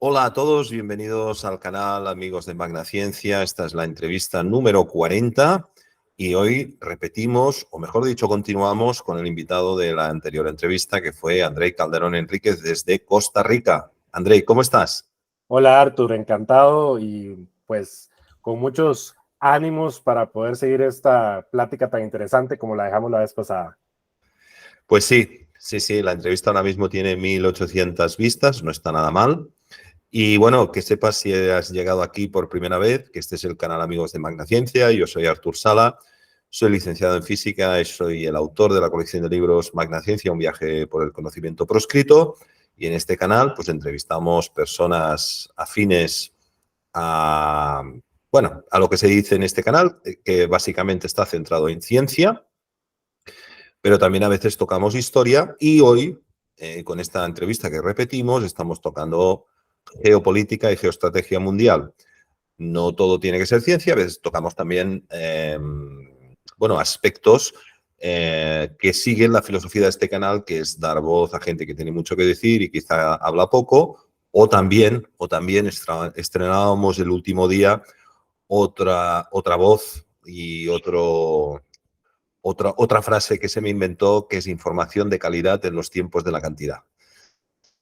Hola a todos, bienvenidos al canal Amigos de Magnaciencia. Esta es la entrevista número 40 y hoy repetimos, o mejor dicho, continuamos con el invitado de la anterior entrevista, que fue Andrei Calderón Enríquez desde Costa Rica. Andrei, ¿cómo estás? Hola Artur, encantado y pues con muchos ánimos para poder seguir esta plática tan interesante como la dejamos la vez pasada. Pues sí, la entrevista ahora mismo tiene 1800 vistas, no está nada mal. Y bueno, que sepas si has llegado aquí por primera vez, que este es el canal Amigos de Magnaciencia. Yo soy Artur Sala, soy licenciado en física y soy el autor de la colección de libros Magnaciencia, un viaje por el conocimiento proscrito. Y en este canal pues entrevistamos personas afines a, bueno, a lo que se dice en este canal, que básicamente está centrado en ciencia, pero también a veces tocamos historia y hoy, con esta entrevista que repetimos, estamos tocando geopolítica y geoestrategia mundial. No todo tiene que ser ciencia, a veces tocamos también bueno, aspectos que siguen la filosofía de este canal, que es dar voz a gente que tiene mucho que decir y quizá habla poco, o también estrenábamos el último día otra voz y otra frase que se me inventó, que es información de calidad en los tiempos de la cantidad.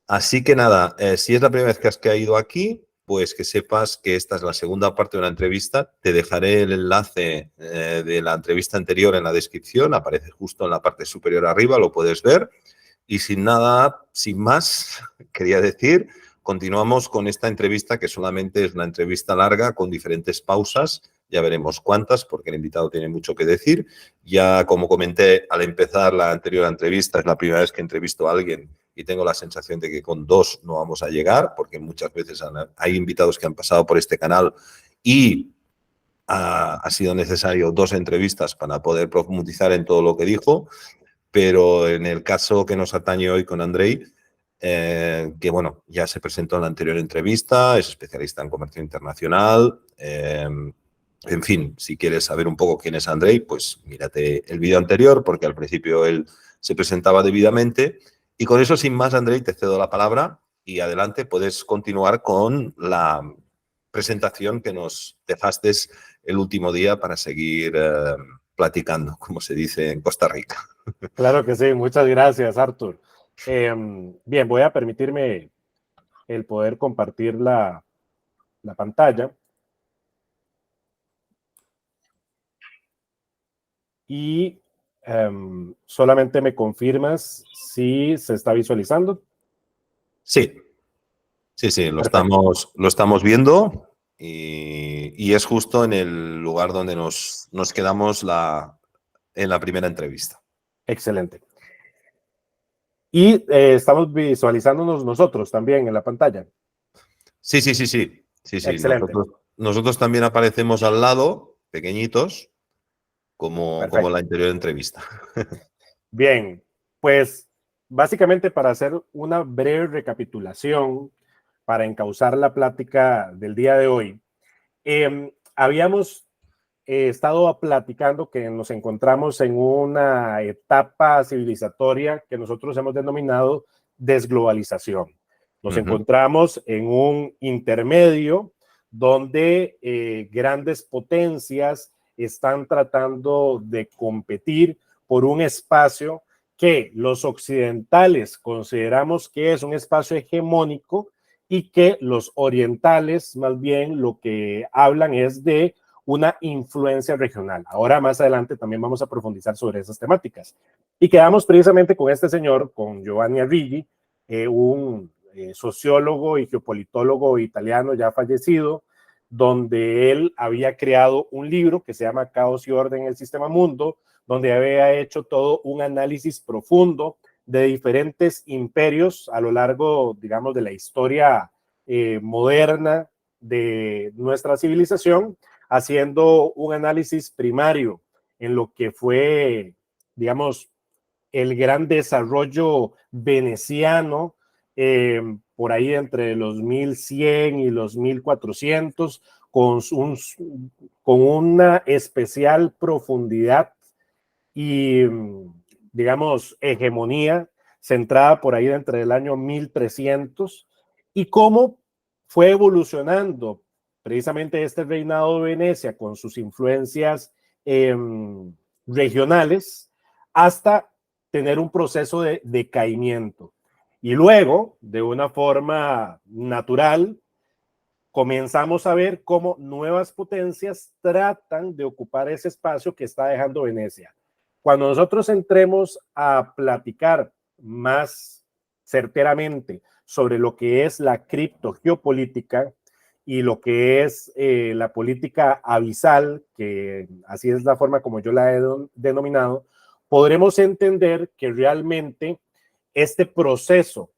Así que nada, si es la primera vez que has caído aquí, pues que sepas que esta es la segunda parte de una entrevista. Te dejaré el enlace de la entrevista anterior en la descripción, aparece justo en la parte superior arriba, lo puedes ver. Y sin nada, sin más, quería decir, continuamos con esta entrevista, que solamente es una entrevista larga con diferentes pausas. Ya veremos cuántas, porque el invitado tiene mucho que decir. Ya, como comenté al empezar la anterior entrevista, es la primera vez que entrevisto a alguien y tengo la sensación de que con dos no vamos a llegar, porque muchas veces hay invitados que han pasado por este canal y ha sido necesario dos entrevistas para poder profundizar en todo lo que dijo. Pero en el caso que nos atañe hoy con Andrei, que bueno, ya se presentó en la anterior entrevista, es especialista en comercio internacional. En fin, si quieres saber un poco quién es Andrei, pues mírate el vídeo anterior, porque al principio él se presentaba debidamente. Y con eso, sin más, Andrei, te cedo la palabra y adelante puedes continuar con la presentación que nos dejaste el último día para seguir platicando, como se dice en Costa Rica. Claro que sí, muchas gracias Artur. Bien, voy a permitirme el poder compartir la pantalla y solamente me confirmas si se está visualizando. Sí, Perfecto. lo estamos viendo y es justo en el lugar donde nos quedamos en la primera entrevista. Excelente. Y estamos visualizándonos nosotros también en la pantalla. Sí. Excelente. Nosotros también aparecemos al lado, pequeñitos, como la Perfecto. anterior entrevista. Bien, pues básicamente para hacer una breve recapitulación, para encauzar la plática del día de hoy, habíamos estado platicando que nos encontramos en una etapa civilizatoria que nosotros hemos denominado desglobalización. Nos encontramos en un intermedio donde grandes potencias están tratando de competir por un espacio que los occidentales consideramos que es un espacio hegemónico y que los orientales más bien lo que hablan es de una influencia regional. Ahora más adelante también vamos a profundizar sobre esas temáticas. Y quedamos precisamente con este señor, con Giovanni Arrighi, un sociólogo y geopolitólogo italiano ya fallecido, donde él había creado un libro que se llama Caos y Orden en el Sistema Mundo, donde había hecho todo un análisis profundo de diferentes imperios a lo largo, digamos, de la historia moderna de nuestra civilización, haciendo un análisis primario en lo que fue, digamos, el gran desarrollo veneciano por ahí entre los 1100 y los 1400, con una especial profundidad y, digamos, hegemonía centrada por ahí entre el año 1300 y cómo fue evolucionando precisamente este reinado de Venecia con sus influencias regionales hasta tener un proceso de decaimiento. Y luego, de una forma natural, comenzamos a ver cómo nuevas potencias tratan de ocupar ese espacio que está dejando Venecia. Cuando nosotros entremos a platicar más certeramente sobre lo que es la criptogeopolítica y lo que es la política abisal, que así es la forma como yo la he denominado, podremos entender que realmente este proceso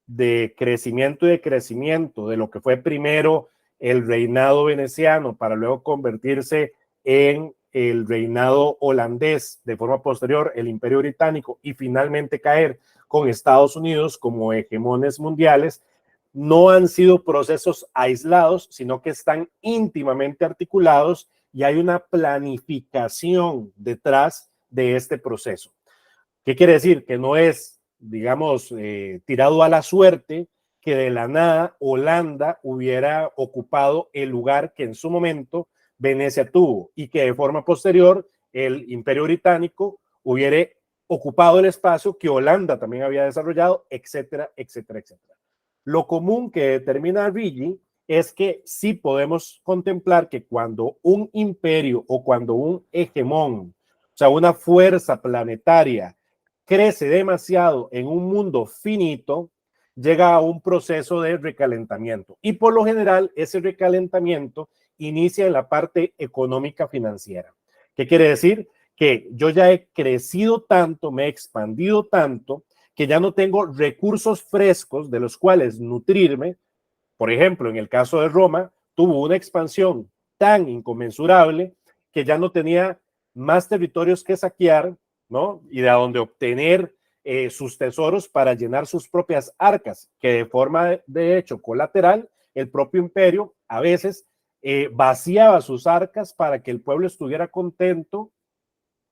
de crecimiento y decrecimiento de lo que fue primero el reinado veneciano para luego convertirse en el reinado holandés, de forma posterior el Imperio Británico y finalmente caer con Estados Unidos como hegemones mundiales, no han sido procesos aislados, sino que están íntimamente articulados y hay una planificación detrás de este proceso. ¿Qué quiere decir? Que no es, digamos, tirado a la suerte que de la nada Holanda hubiera ocupado el lugar que en su momento Venecia tuvo y que de forma posterior el Imperio Británico hubiera ocupado el espacio que Holanda también había desarrollado, etcétera, etcétera, etcétera. Lo común que determina Rigi es que sí podemos contemplar que cuando un imperio o cuando un hegemón, o sea, una fuerza planetaria, crece demasiado en un mundo finito, llega a un proceso de recalentamiento. Y por lo general, ese recalentamiento inicia en la parte económica financiera. ¿Qué quiere decir? Que yo ya he crecido tanto, me he expandido tanto, que ya no tengo recursos frescos de los cuales nutrirme. Por ejemplo, en el caso de Roma, tuvo una expansión tan inconmensurable que ya no tenía más territorios que saquear, ¿no? Y de donde obtener sus tesoros para llenar sus propias arcas, que de forma de hecho colateral, el propio imperio a veces vaciaba sus arcas para que el pueblo estuviera contento,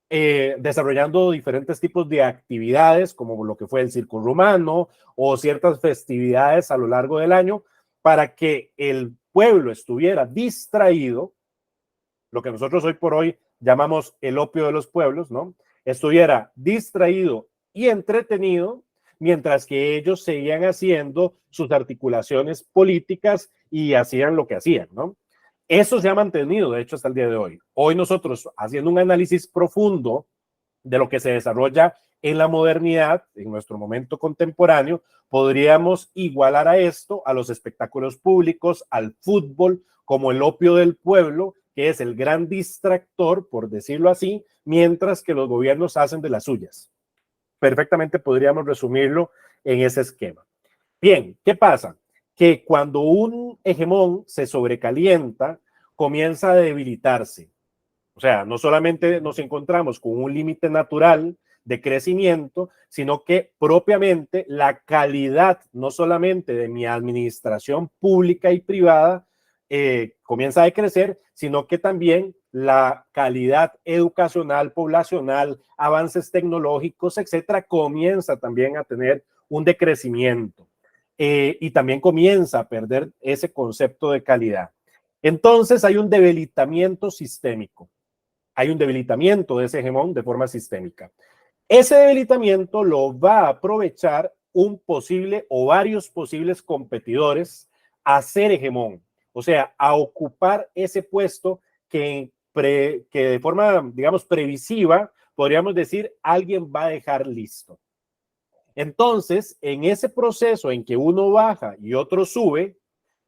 desarrollando diferentes tipos de actividades, como lo que fue el circo romano o ciertas festividades a lo largo del año, para que el pueblo estuviera distraído, lo que nosotros hoy por hoy llamamos el opio de los pueblos, ¿no? Estuviera distraído y entretenido, mientras que ellos seguían haciendo sus articulaciones políticas y hacían lo que hacían, ¿no? Eso se ha mantenido, de hecho, hasta el día de hoy. Hoy nosotros, haciendo un análisis profundo de lo que se desarrolla en la modernidad, en nuestro momento contemporáneo, podríamos igualar a esto, a los espectáculos públicos, al fútbol, como el opio del pueblo, que es el gran distractor, por decirlo así, mientras que los gobiernos hacen de las suyas. Perfectamente podríamos resumirlo en ese esquema. Bien, ¿qué pasa? Que cuando un hegemón se sobrecalienta, comienza a debilitarse. O sea, no solamente nos encontramos con un límite natural de crecimiento, sino que propiamente la calidad, no solamente de mi administración pública y privada, comienza a decrecer, sino que también la calidad educacional, poblacional, avances tecnológicos, etcétera, comienza también a tener un decrecimiento. Y también comienza a perder ese concepto de calidad. Entonces hay un debilitamiento sistémico, hay un debilitamiento de ese hegemón de forma sistémica. Ese debilitamiento lo va a aprovechar un posible o varios posibles competidores a ser hegemón, o sea, a ocupar ese puesto que de forma, digamos, previsiva, podríamos decir, alguien va a dejar listo. Entonces, en ese proceso en que uno baja y otro sube,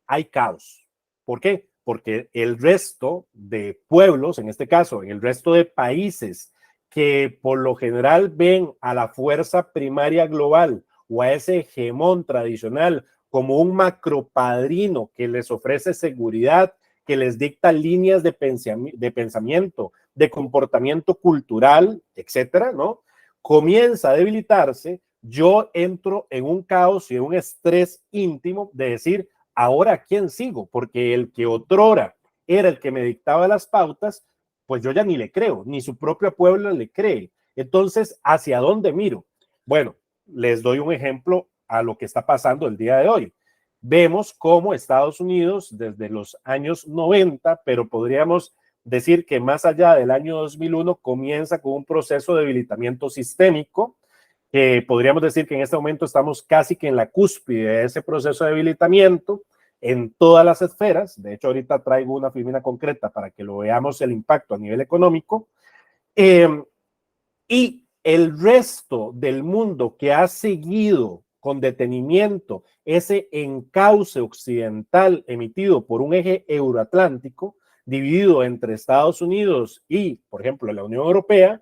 hay caos. ¿Por qué? Porque el resto de pueblos, en este caso, en el resto de países que por lo general ven a la fuerza primaria global o a ese hegemón tradicional como un macropadrino que les ofrece seguridad, que les dicta líneas de pensamiento, de comportamiento cultural, etcétera, ¿no? Comienza a debilitarse. Yo entro en un caos y en un estrés íntimo de decir, ahora ¿quién sigo? Porque el que otrora era el que me dictaba las pautas, pues yo ya ni le creo, ni su propio pueblo le cree. Entonces, ¿hacia dónde miro? Bueno, les doy un ejemplo a lo que está pasando el día de hoy. vemos cómo Estados Unidos desde los años 90, pero podríamos decir que más allá del año 2001, comienza con un proceso de debilitamiento sistémico, que podríamos decir que en este momento estamos casi que en la cúspide de ese proceso de debilitamiento en todas las esferas. De hecho, ahorita traigo una filmina concreta para que lo veamos el impacto a nivel económico. Y el resto del mundo que ha seguido con detenimiento ese encauce occidental emitido por un eje euroatlántico dividido entre Estados Unidos y, por ejemplo, la Unión Europea,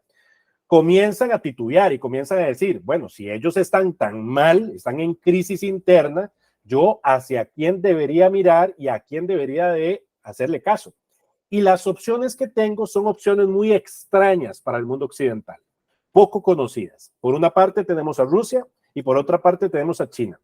comienzan a titubear y comienzan a decir, bueno, si ellos están tan mal, están en crisis interna, yo hacia quién debería mirar y a quién debería de hacerle caso. Y las opciones que tengo son opciones muy extrañas para el mundo occidental, poco conocidas. Por una parte tenemos a Rusia y por otra parte tenemos a China,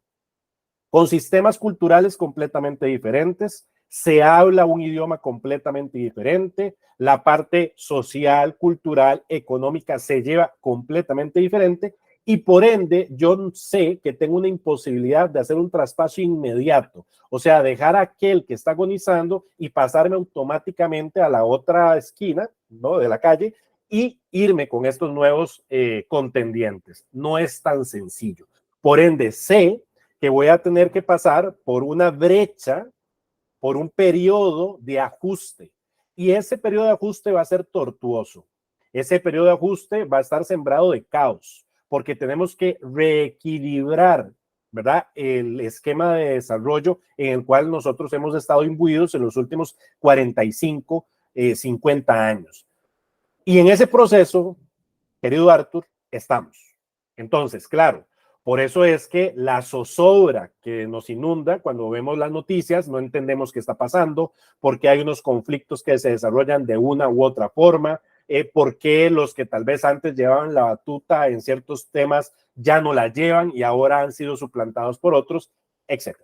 con sistemas culturales completamente diferentes, se habla un idioma completamente diferente, la parte social, cultural, económica se lleva completamente diferente y por ende yo sé que tengo una imposibilidad de hacer un traspaso inmediato, o sea, dejar a aquel que está agonizando y pasarme automáticamente a la otra esquina, ¿no?, de la calle y irme con estos nuevos contendientes. No es tan sencillo. Por ende, sé que voy a tener que pasar por una brecha, por un periodo de ajuste. Y ese periodo de ajuste va a ser tortuoso. Ese periodo de ajuste va a estar sembrado de caos, porque tenemos que reequilibrar, ¿verdad?, el esquema de desarrollo en el cual nosotros hemos estado imbuidos en los últimos 45, 50 años. Y en ese proceso, querido Arthur, estamos. Entonces, claro, por eso es que la zozobra que nos inunda cuando vemos las noticias, no entendemos qué está pasando, porque hay unos conflictos que se desarrollan de una u otra forma, porque los que tal vez antes llevaban la batuta en ciertos temas ya no la llevan y ahora han sido suplantados por otros, etc.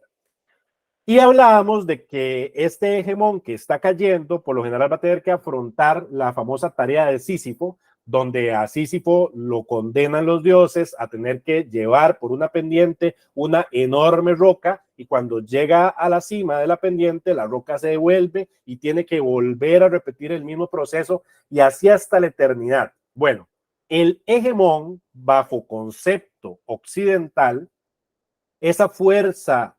Y hablábamos de que este hegemón que está cayendo, por lo general va a tener que afrontar la famosa tarea de Sísifo, donde a Sísifo lo condenan los dioses a tener que llevar por una pendiente una enorme roca y cuando llega a la cima de la pendiente, la roca se devuelve y tiene que volver a repetir el mismo proceso y así hasta la eternidad. Bueno, el hegemón bajo concepto occidental, esa fuerza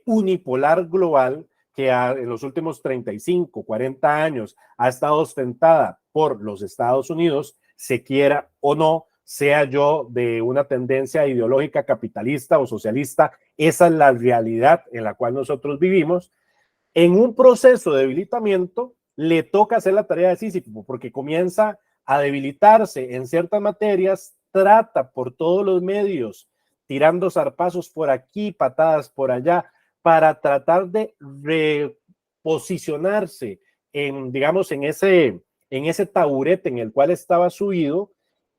unipolar global que en los últimos 35, 40 años ha estado ostentada por los Estados Unidos, se quiera o no, sea yo de una tendencia ideológica capitalista o socialista, esa es la realidad en la cual nosotros vivimos. En un proceso de debilitamiento le toca hacer la tarea de Sísifo porque comienza a debilitarse en ciertas materias, trata por todos los medios, tirando zarpazos por aquí, patadas por allá, para tratar de reposicionarse en, digamos, en ese taburete en el cual estaba subido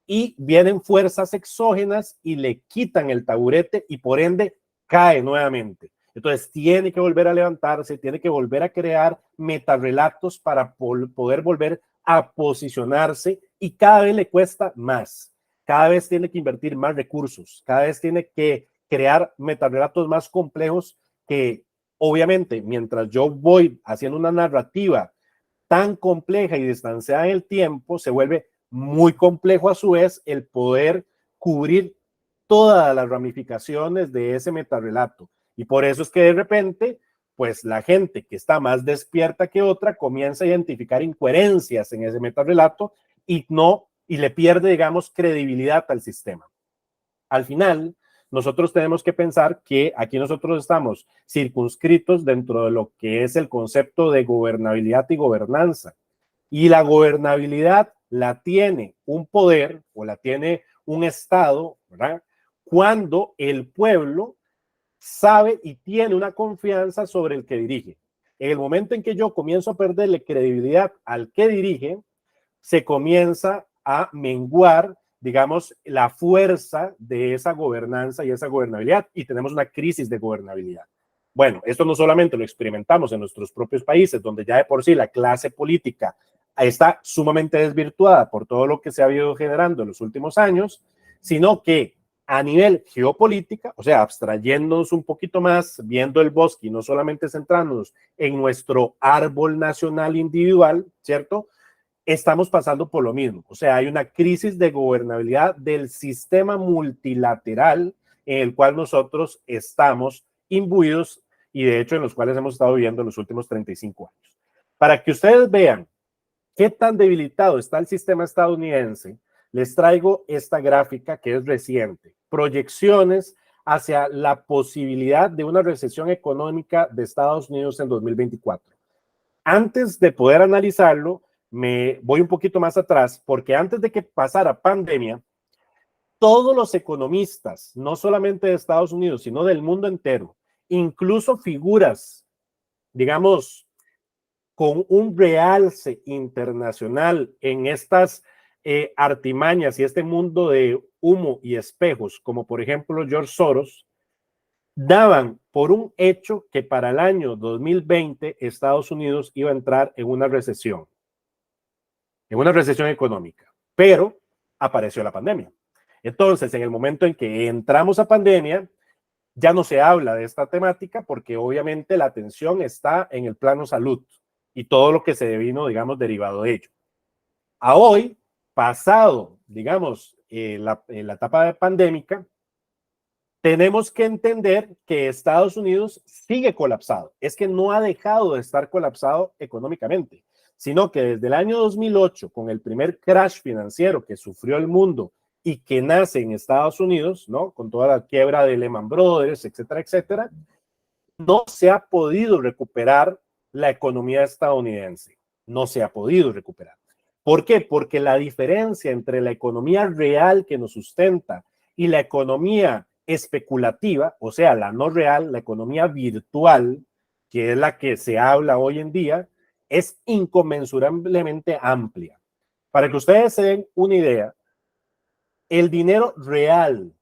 y vienen fuerzas exógenas y le quitan el taburete y por ende cae nuevamente. Entonces tiene que volver a levantarse, tiene que volver a crear metarrelatos para poder volver a posicionarse y cada vez le cuesta más. Cada vez tiene que invertir más recursos, cada vez tiene que crear metarrelatos más complejos que obviamente mientras yo voy haciendo una narrativa tan compleja y distanciada en el tiempo, se vuelve muy complejo a su vez el poder cubrir todas las ramificaciones de ese metarrelato. Y por eso es que de repente, pues la gente que está más despierta que otra comienza a identificar incoherencias en ese metarrelato y le pierde, digamos, credibilidad al sistema. Al final, nosotros tenemos que pensar que aquí nosotros estamos circunscritos dentro de lo que es el concepto de gobernabilidad y gobernanza. Y la gobernabilidad la tiene un poder o la tiene un Estado, ¿verdad?, cuando el pueblo sabe y tiene una confianza sobre el que dirige. En el momento en que yo comienzo a perderle credibilidad al que dirige, se comienza a menguar, digamos, la fuerza de esa gobernanza y esa gobernabilidad y tenemos una crisis de gobernabilidad. Bueno, esto no solamente lo experimentamos en nuestros propios países, donde ya de por sí la clase política está sumamente desvirtuada por todo lo que se ha ido generando en los últimos años, sino que a nivel geopolítica, o sea, abstrayéndonos un poquito más, viendo el bosque y no solamente centrándonos en nuestro árbol nacional individual, ¿cierto? Estamos pasando por lo mismo. O sea, hay una crisis de gobernabilidad del sistema multilateral en el cual nosotros estamos imbuidos y de hecho en los cuales hemos estado viviendo en los últimos 35 años. Para que ustedes vean qué tan debilitado está el sistema estadounidense, les traigo esta gráfica que es reciente. Proyecciones hacia la posibilidad de una recesión económica de Estados Unidos en 2024. Antes de poder analizarlo, me voy un poquito más atrás, porque antes de que pasara pandemia, todos los economistas, no solamente de Estados Unidos, sino del mundo entero, incluso figuras, digamos, con un realce internacional en estas artimañas y este mundo de humo y espejos, como por ejemplo George Soros, daban por un hecho que para el año 2020 Estados Unidos iba a entrar en una recesión económica, pero apareció la pandemia. Entonces, en el momento en que entramos a pandemia, ya no se habla de esta temática porque obviamente la atención está en el plano salud y todo lo que se vino, digamos, derivado de ello. A hoy, pasado, digamos, la etapa de pandémica, tenemos que entender que Estados Unidos sigue colapsado. Es que no ha dejado de estar colapsado económicamente, sino que desde el año 2008, con el primer crash financiero que sufrió el mundo y que nace en Estados Unidos, ¿no? Con toda la quiebra de Lehman Brothers, etcétera, etcétera, no se ha podido recuperar la economía estadounidense. No se ha podido recuperar. ¿Por qué? Porque la diferencia entre la economía real que nos sustenta y la economía especulativa, o sea, la no real, la economía virtual, que es la que se habla hoy en día, es inconmensurablemente amplia. Para que ustedes se den una idea, el dinero real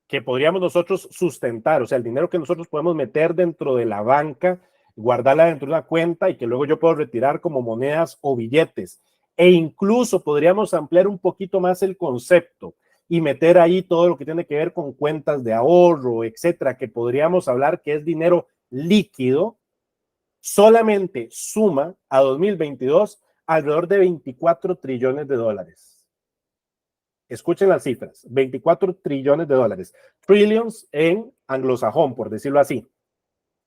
que podríamos nosotros sustentar, o sea, el dinero que nosotros podemos meter dentro de la banca, guardarla dentro de una cuenta y que luego yo puedo retirar como monedas o billetes. E incluso podríamos ampliar un poquito más el concepto y meter ahí todo lo que tiene que ver con cuentas de ahorro, etcétera, que podríamos hablar que es dinero líquido, solamente suma a 2022 alrededor de 24 trillones de dólares. Escuchen las cifras, 24 trillones de dólares. Trillions en anglosajón, por decirlo así.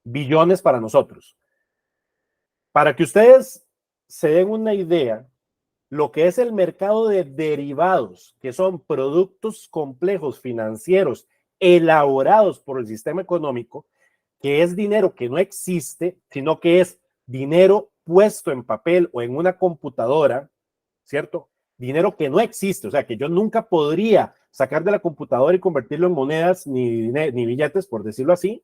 Billones para nosotros. Para que ustedes se den una idea, lo que es el mercado de derivados, que son productos complejos financieros elaborados por el sistema económico, que es dinero que no existe, sino que es dinero puesto en papel o en una computadora, ¿cierto? Dinero que no existe, o sea, que yo nunca podría sacar de la computadora y convertirlo en monedas ni billetes, por decirlo así,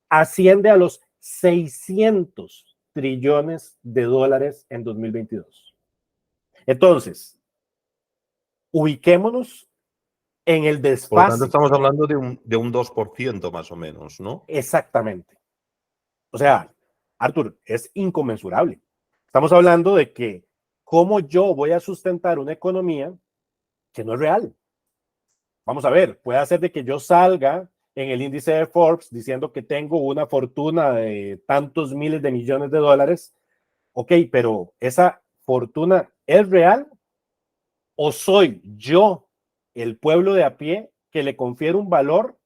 asciende a los 600 trillones de dólares en 2022. Entonces, ubiquémonos en el Por lo tanto, desfase. estamos hablando de un 2% más o menos, ¿no? Exactamente. O sea, Arthur, es inconmensurable. Estamos hablando de que cómo yo voy a sustentar una economía que no es real. Vamos a ver, puede hacer de que yo salga en el índice de Forbes diciendo que tengo una fortuna de tantos miles de millones de dólares. Ok, pero ¿esa fortuna es real o soy yo, el pueblo de a pie, que le confiere un valor?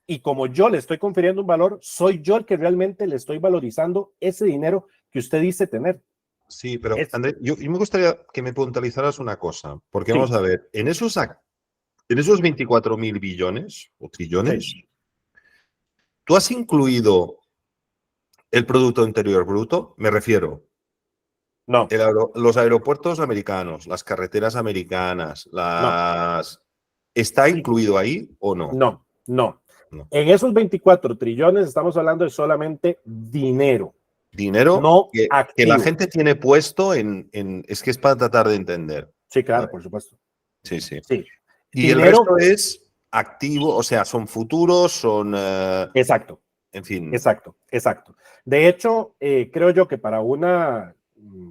Y como yo le estoy confiriendo un valor, soy yo el que realmente le estoy valorizando ese dinero que usted dice tener. Sí, pero Andrés, yo me gustaría que me puntualizaras una cosa, porque Sí, vamos a ver, en esos 24.000 billones o trillones, sí. ¿tú has incluido el Producto Interior Bruto? Me refiero, No, los aeropuertos americanos, las carreteras americanas, no, ¿está incluido ahí o no? no, no. No. En esos 24 trillones estamos hablando de solamente dinero, Dinero no que la activo. gente tiene puesto es que es para tratar de entender. Sí, claro, ¿Vale? por supuesto. Sí, sí. Sí. Y el Dinero, resto es activo, o sea, son futuros, exacto, en fin. exacto, exacto. De hecho, creo yo que para una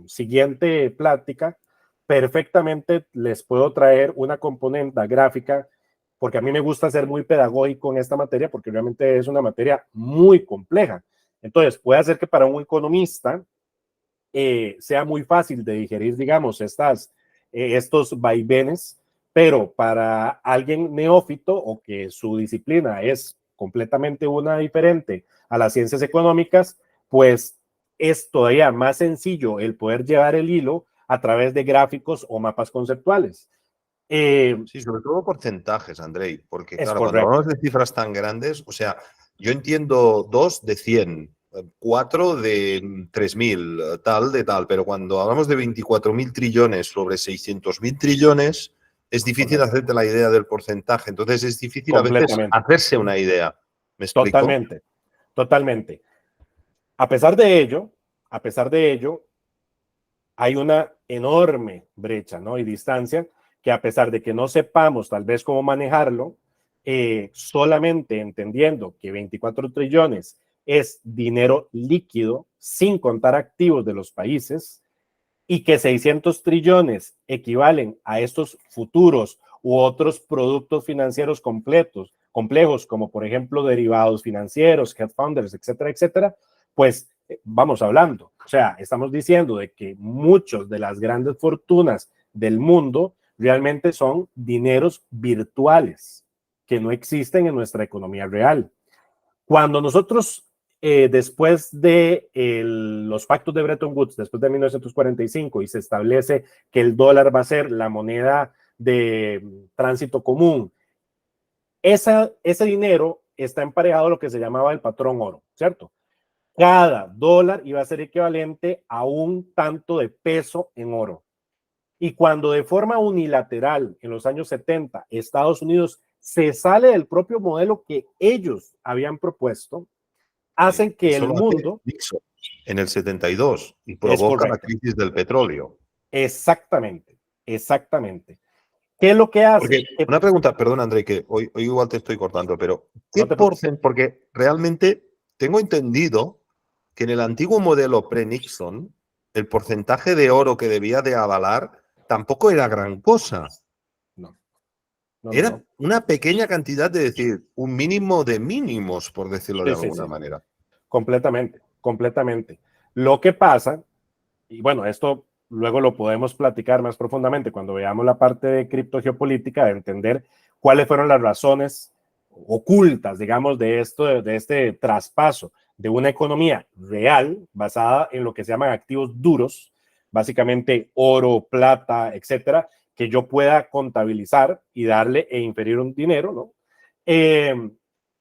siguiente plática, perfectamente les puedo traer una componente gráfica porque a mí me gusta ser muy pedagógico en esta materia, porque realmente es una materia muy compleja. Entonces, puede hacer que para un economista sea muy fácil de digerir, digamos, estos vaivenes, pero para alguien neófito o que su disciplina es completamente una diferente a las ciencias económicas, pues es todavía más sencillo el poder llevar el hilo a través de gráficos o mapas conceptuales. Sí, sobre todo porcentajes, Andrei, porque Es claro, cuando hablamos correcto. de cifras tan grandes, o sea, yo entiendo 2 de 100, 4 de 3.000, tal de tal, pero cuando hablamos de 24.000 trillones sobre 600.000 trillones, es difícil Correcto. hacerte la idea del porcentaje. Entonces es difícil a veces Completamente. hacerse una idea. ¿Me explico? Totalmente. Totalmente. A pesar de ello, a pesar de ello, hay una enorme brecha, ¿no? Y distancia que a pesar de que no sepamos tal vez cómo manejarlo, solamente entendiendo que 24 trillones es dinero líquido sin contar activos de los países y que 600 trillones equivalen a estos futuros u otros productos financieros complejos, como por ejemplo derivados financieros, hedge funders, etcétera, etcétera, pues vamos hablando. O sea, estamos diciendo de que muchas de las grandes fortunas del mundo realmente son dineros virtuales que no existen en nuestra economía real. Cuando nosotros, después de los pactos de Bretton Woods, después de 1945, y se establece que el dólar va a ser la moneda de tránsito común, ese dinero está emparejado a lo que se llamaba el patrón oro, ¿cierto? Cada dólar iba a ser equivalente a un tanto de peso en oro. Y cuando de forma unilateral, en los años 70, Estados Unidos se sale del propio modelo que ellos habían propuesto, Sí. hacen que Eso el lo hace mundo Nixon en el 72 y es provoca la correcto. crisis del petróleo. Exactamente, exactamente. ¿Qué es lo que hace? Porque una pregunta, perdón, André, que hoy igual te estoy cortando, pero ¿qué No te preocupes. porcentaje? Porque realmente tengo entendido que en el antiguo modelo pre-Nixon, el porcentaje de oro que debía de avalar tampoco era gran cosa. No, no, no, Era no. una pequeña cantidad, de decir, un mínimo de mínimos, por decirlo de Sí, sí, alguna sí. manera. Completamente, completamente. Lo que pasa, y bueno, esto luego lo podemos platicar más profundamente cuando veamos la parte de criptogeopolítica, de entender cuáles fueron las razones ocultas, digamos, de este traspaso de una economía real basada en lo que se llaman activos duros, básicamente oro, plata, etcétera, que yo pueda contabilizar y darle e inferir un dinero, ¿no?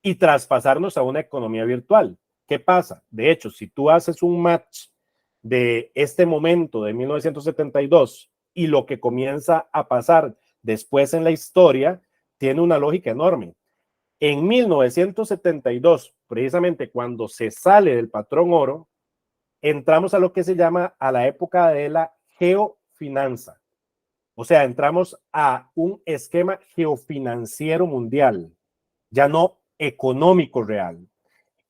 Y traspasarnos a una economía virtual. ¿Qué pasa? De hecho, si tú haces un match de este momento de 1972 y lo que comienza a pasar después en la historia, tiene una lógica enorme. En 1972, precisamente cuando se sale del patrón oro, entramos a lo que se llama a la época de la geofinanza. O sea, entramos a un esquema geofinanciero mundial, ya no económico real.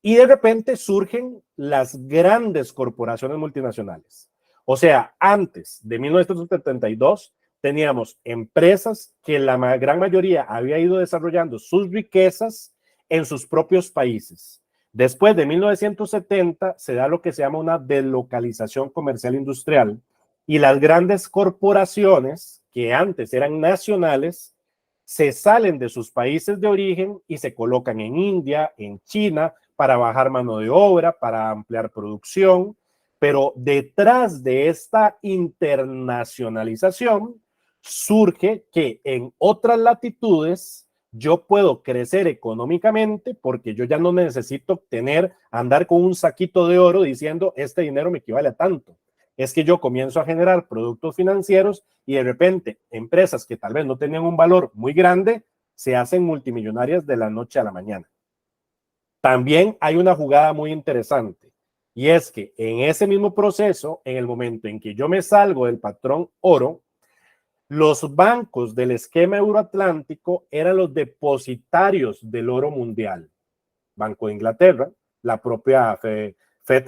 Y de repente surgen las grandes corporaciones multinacionales. O sea, antes de 1972 teníamos empresas que la gran mayoría había ido desarrollando sus riquezas en sus propios países. Después de 1970 se da lo que se llama una deslocalización comercial industrial y las grandes corporaciones que antes eran nacionales se salen de sus países de origen y se colocan en India, en China, para bajar mano de obra, para ampliar producción, pero detrás de esta internacionalización surge que en otras latitudes yo puedo crecer económicamente porque yo ya no necesito andar con un saquito de oro diciendo este dinero me equivale a tanto. Es que yo comienzo a generar productos financieros y de repente empresas que tal vez no tenían un valor muy grande se hacen multimillonarias de la noche a la mañana. También hay una jugada muy interesante y es que en ese mismo proceso, en el momento en que yo me salgo del patrón oro, los bancos del esquema euroatlántico eran los depositarios del oro mundial. Banco de Inglaterra, la propia Fed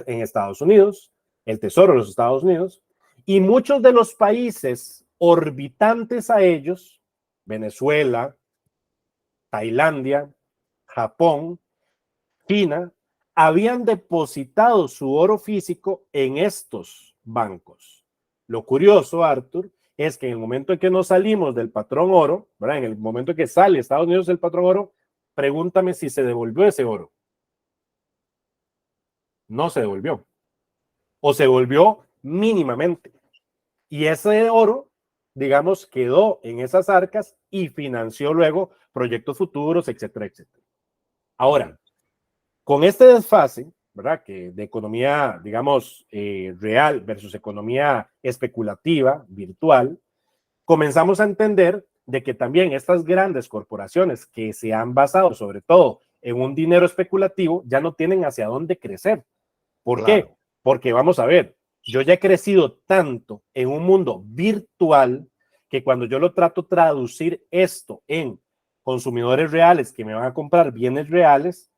en Estados Unidos, el Tesoro de los Estados Unidos, y muchos de los países orbitantes a ellos, Venezuela, Tailandia, Japón, China, habían depositado su oro físico en estos bancos. Lo curioso, Arthur, es que en el momento en que nos salimos del patrón oro, ¿verdad? En el momento en que sale Estados Unidos del patrón oro, pregúntame si se devolvió ese oro. No se devolvió. O se devolvió mínimamente. Y ese oro, digamos, quedó en esas arcas y financió luego proyectos futuros, etcétera, etcétera. Ahora, con este desfase, ¿verdad? Que de economía, digamos, real versus economía especulativa, virtual, comenzamos a entender de que también estas grandes corporaciones que se han basado sobre todo en un dinero especulativo ya no tienen hacia dónde crecer. ¿Por qué? Porque vamos a ver, yo ya he crecido tanto en un mundo virtual que cuando yo lo trato de traducir esto en consumidores reales que me van a comprar bienes reales,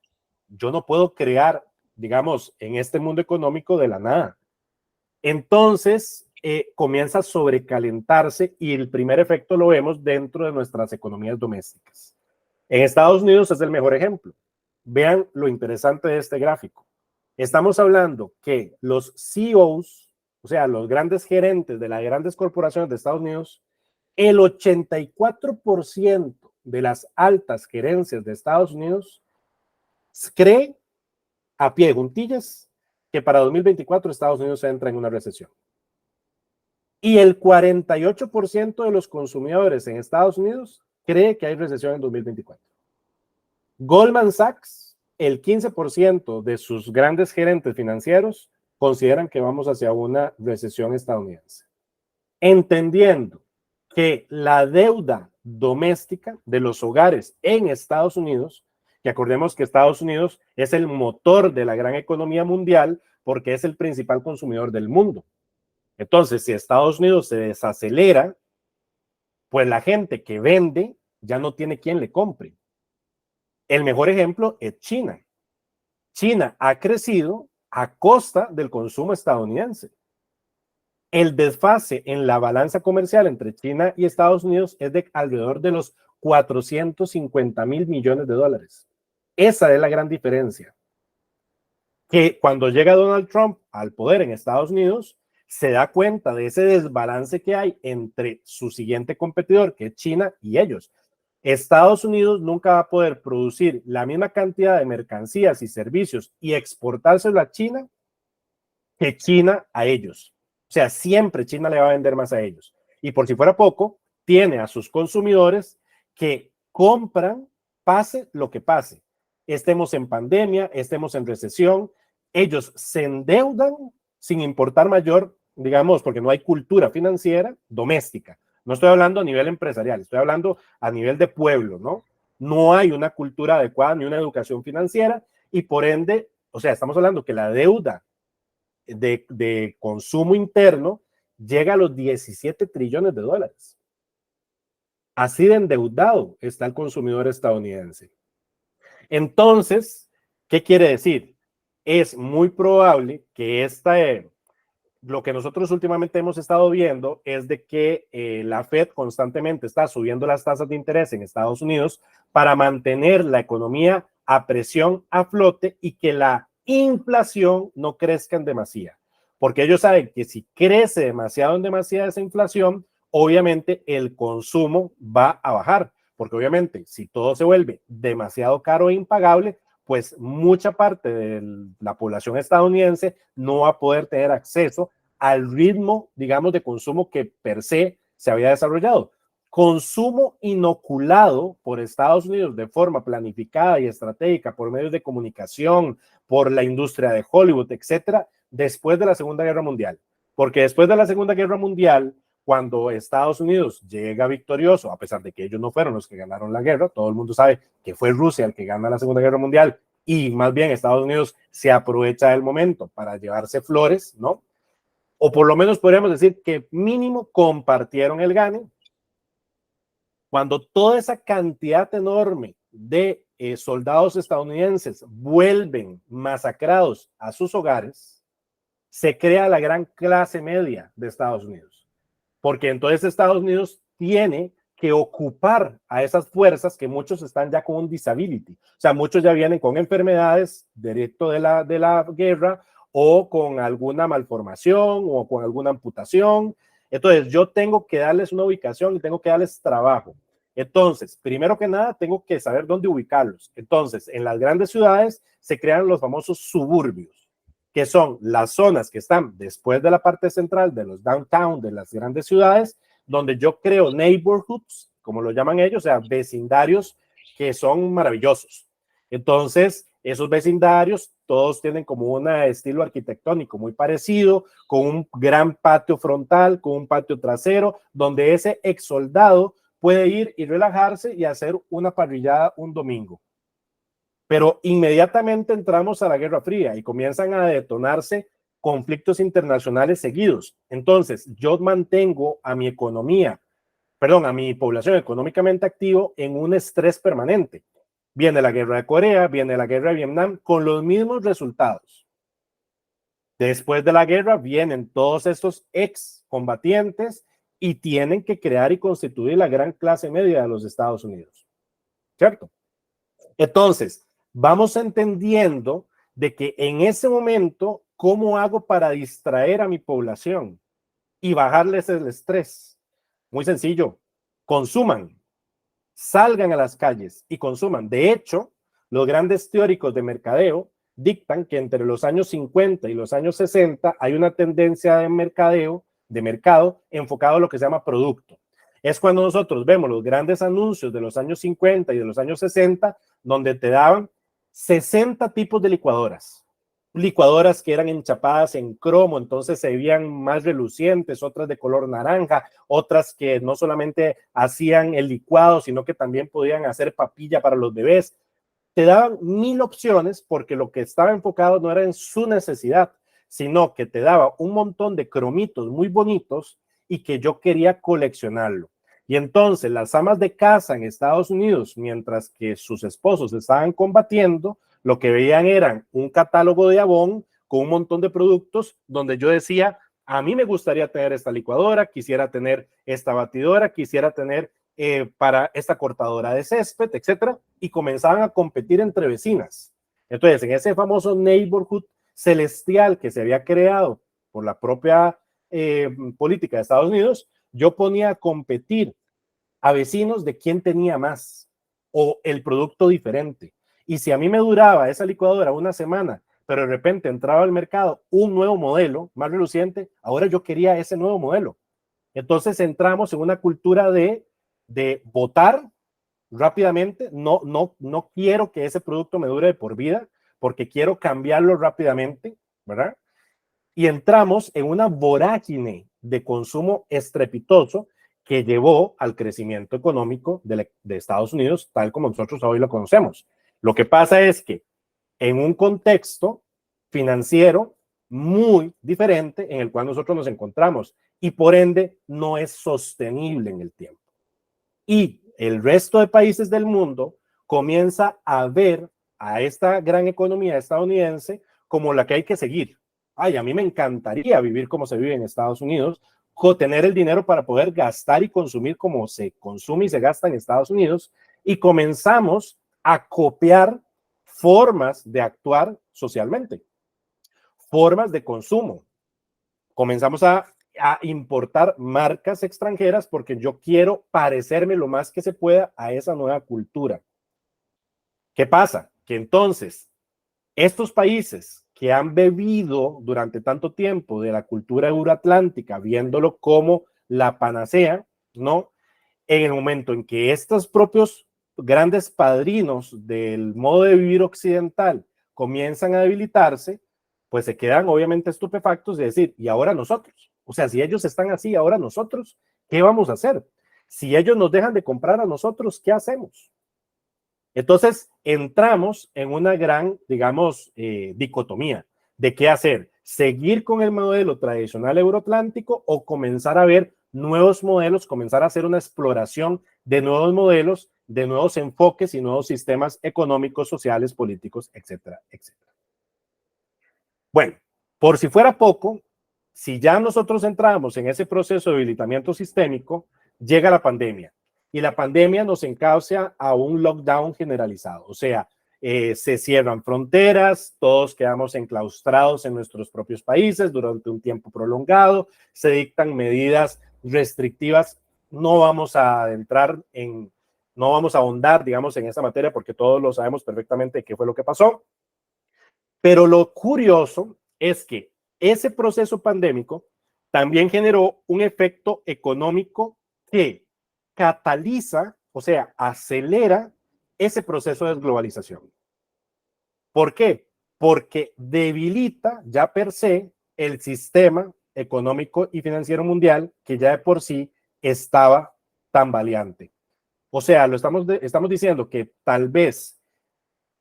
yo no puedo crear, digamos, en este mundo económico de la nada. Entonces, comienza a sobrecalentarse y el primer efecto lo vemos dentro de nuestras economías domésticas. En Estados Unidos es el mejor ejemplo. Vean lo interesante de este gráfico. Estamos hablando que los CEOs, o sea, los grandes gerentes de las grandes corporaciones de Estados Unidos, el 84% de las altas gerencias de Estados Unidos cree a pie de juntillas que para 2024 Estados Unidos entra en una recesión. Y el 48% de los consumidores en Estados Unidos cree que hay recesión en 2024. Goldman Sachs, el 15% de sus grandes gerentes financieros consideran que vamos hacia una recesión estadounidense. Entendiendo que la deuda doméstica de los hogares en Estados Unidos, que acordemos que Estados Unidos es el motor de la gran economía mundial porque es el principal consumidor del mundo. Entonces, si Estados Unidos se desacelera, pues la gente que vende ya no tiene quien le compre. El mejor ejemplo es China. China ha crecido a costa del consumo estadounidense. El desfase en la balanza comercial entre China y Estados Unidos es de alrededor de los 450,000 millones de dólares. Esa es la gran diferencia. Que cuando llega Donald Trump al poder en Estados Unidos, se da cuenta de ese desbalance que hay entre su siguiente competidor, que es China, y ellos. Estados Unidos nunca va a poder producir la misma cantidad de mercancías y servicios y exportárselo a China que China a ellos. O sea, siempre China le va a vender más a ellos. Y por si fuera poco, tiene a sus consumidores que compran, pase lo que pase. Estemos en pandemia, estemos en recesión, ellos se endeudan sin importar mayor, digamos, porque no hay cultura financiera doméstica. No estoy hablando a nivel empresarial, estoy hablando a nivel de pueblo, ¿no? No hay una cultura adecuada ni una educación financiera y por ende, o sea, estamos hablando que la deuda de consumo interno llega a los 17 trillones de dólares. Así de endeudado está el consumidor estadounidense. Entonces, ¿qué quiere decir? Es muy probable que lo que nosotros últimamente hemos estado viendo es de que la Fed constantemente está subiendo las tasas de interés en Estados Unidos para mantener la economía a presión a flote y que la inflación no crezca en demasía, porque ellos saben que si crece demasiado en demasía esa inflación, obviamente el consumo va a bajar, porque obviamente si todo se vuelve demasiado caro e impagable, pues mucha parte de la población estadounidense no va a poder tener acceso al ritmo, digamos, de consumo que per se había desarrollado. Consumo inoculado por Estados Unidos de forma planificada y estratégica por medios de comunicación, por la industria de Hollywood, etcétera, después de la Segunda Guerra Mundial. Porque después de la Segunda Guerra Mundial, cuando Estados Unidos llega victorioso, a pesar de que ellos no fueron los que ganaron la guerra, todo el mundo sabe que fue Rusia el que gana la Segunda Guerra Mundial y más bien Estados Unidos se aprovecha del momento para llevarse flores, ¿no? O por lo menos podríamos decir que mínimo compartieron el gane. Cuando toda esa cantidad enorme de soldados estadounidenses vuelven masacrados a sus hogares, se crea la gran clase media de Estados Unidos. Porque entonces Estados Unidos tiene que ocupar a esas fuerzas que muchos están ya con un disability. O sea, muchos ya vienen con enfermedades directo de la guerra o con alguna malformación o con alguna amputación. Entonces, yo tengo que darles una ubicación y tengo que darles trabajo. Entonces, primero que nada, tengo que saber dónde ubicarlos. Entonces, en las grandes ciudades se crean los famosos suburbios, que son las zonas que están después de la parte central de los downtown de las grandes ciudades, donde yo creo neighborhoods, como lo llaman ellos, o sea, vecindarios que son maravillosos. Entonces, esos vecindarios todos tienen como un estilo arquitectónico muy parecido, con un gran patio frontal, con un patio trasero, donde ese ex soldado puede ir y relajarse y hacer una parrillada un domingo. Pero inmediatamente entramos a la Guerra Fría y comienzan a detonarse conflictos internacionales seguidos. Entonces, yo mantengo a mi economía, perdón, a mi población económicamente activo en un estrés permanente. Viene la Guerra de Corea, viene la Guerra de Vietnam, con los mismos resultados. Después de la guerra vienen todos estos excombatientes y tienen que crear y constituir la gran clase media de los Estados Unidos. ¿Cierto? Entonces, vamos entendiendo de que en ese momento, ¿cómo hago para distraer a mi población y bajarles el estrés? Muy sencillo, consuman, salgan a las calles y consuman. De hecho, los grandes teóricos de mercadeo dictan que entre los años 50 y los años 60 hay una tendencia de mercado enfocado a lo que se llama producto. Es cuando nosotros vemos los grandes anuncios de los años 50 y de los años 60, donde te daban 60 tipos de licuadoras que eran enchapadas en cromo, entonces se veían más relucientes, otras de color naranja, otras que no solamente hacían el licuado, sino que también podían hacer papilla para los bebés. Te daban 1000 opciones porque lo que estaba enfocado no era en su necesidad, sino que te daba un montón de cromitos muy bonitos y que yo quería coleccionarlo. Y entonces las amas de casa en Estados Unidos, mientras que sus esposos estaban combatiendo, lo que veían eran un catálogo de Avon con un montón de productos donde yo decía, a mí me gustaría tener esta licuadora, quisiera tener esta batidora, quisiera tener para esta cortadora de césped, etcétera, y comenzaban a competir entre vecinas. Entonces, en ese famoso neighborhood celestial que se había creado por la propia política de Estados Unidos, yo ponía a competir a vecinos de quién tenía más o el producto diferente. Y si a mí me duraba esa licuadora una semana, pero de repente entraba al mercado un nuevo modelo más reluciente, ahora yo quería ese nuevo modelo. Entonces entramos en una cultura de votar rápidamente. No quiero que ese producto me dure de por vida porque quiero cambiarlo rápidamente, ¿verdad? Y entramos en una vorágine de consumo estrepitoso que llevó al crecimiento económico de Estados Unidos, tal como nosotros hoy lo conocemos. Lo que pasa es que en un contexto financiero muy diferente en el cual nosotros nos encontramos y por ende no es sostenible en el tiempo. Y el resto de países del mundo comienza a ver a esta gran economía estadounidense como la que hay que seguir. Ay, a mí me encantaría vivir como se vive en Estados Unidos, tener el dinero para poder gastar y consumir como se consume y se gasta en Estados Unidos, y comenzamos a copiar formas de actuar socialmente, formas de consumo. Comenzamos a importar marcas extranjeras porque yo quiero parecerme lo más que se pueda a esa nueva cultura. ¿Qué pasa? Que entonces estos países que han bebido durante tanto tiempo de la cultura euroatlántica, viéndolo como la panacea, ¿no? En el momento en que estos propios grandes padrinos del modo de vivir occidental comienzan a debilitarse, pues se quedan obviamente estupefactos de decir, ¿y ahora nosotros? O sea, si ellos están así, ahora nosotros, ¿qué vamos a hacer? Si ellos nos dejan de comprar a nosotros, ¿qué hacemos? Entonces, entramos en una gran, digamos, dicotomía de qué hacer, seguir con el modelo tradicional euroatlántico o comenzar a ver nuevos modelos, comenzar a hacer una exploración de nuevos modelos, de nuevos enfoques y nuevos sistemas económicos, sociales, políticos, etcétera, etcétera. Bueno, por si fuera poco, si ya nosotros entramos en ese proceso de debilitamiento sistémico, llega la pandemia. y la pandemia nos encausa a un lockdown generalizado. O sea, se cierran fronteras, todos quedamos enclaustrados en nuestros propios países durante un tiempo prolongado, se dictan medidas restrictivas. No vamos a adentrar en, no vamos a ahondar, digamos, en esa materia porque todos lo sabemos perfectamente qué fue lo que pasó. Pero lo curioso es que ese proceso pandémico también generó un efecto económico que cataliza, o sea, acelera ese proceso de desglobalización. ¿Por qué? Porque debilita ya per se el sistema económico y financiero mundial que ya de por sí estaba tambaleante. O sea, estamos diciendo que tal vez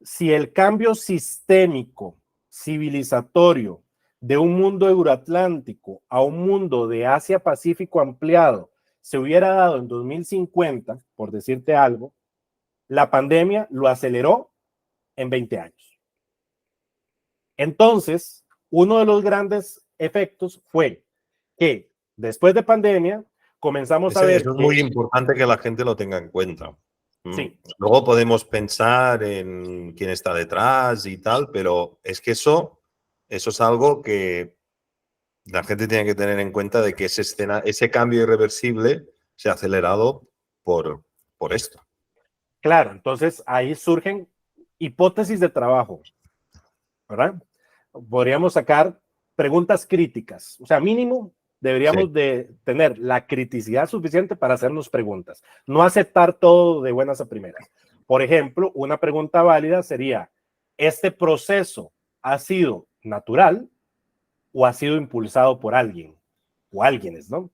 si el cambio sistémico, civilizatorio, de un mundo euroatlántico a un mundo de Asia-Pacífico ampliado se hubiera dado en 2050, por decirte algo, la pandemia lo aceleró en 20 años. Entonces, uno de los grandes efectos fue que después de pandemia comenzamos a ver eso es que, muy importante que la gente lo tenga en cuenta. sí, Luego podemos pensar en quién está detrás y tal, pero es que eso es algo que la gente tiene que tener en cuenta de que ese cambio irreversible se ha acelerado por esto. claro, entonces ahí surgen hipótesis de trabajo, ¿verdad? Podríamos sacar preguntas críticas, o sea, mínimo deberíamos Sí. de tener la criticidad suficiente para hacernos preguntas, no aceptar todo de buenas a primeras. Por ejemplo, una pregunta válida sería, ¿este proceso ha sido natural o ha sido impulsado por alguien o alguienes, ¿no?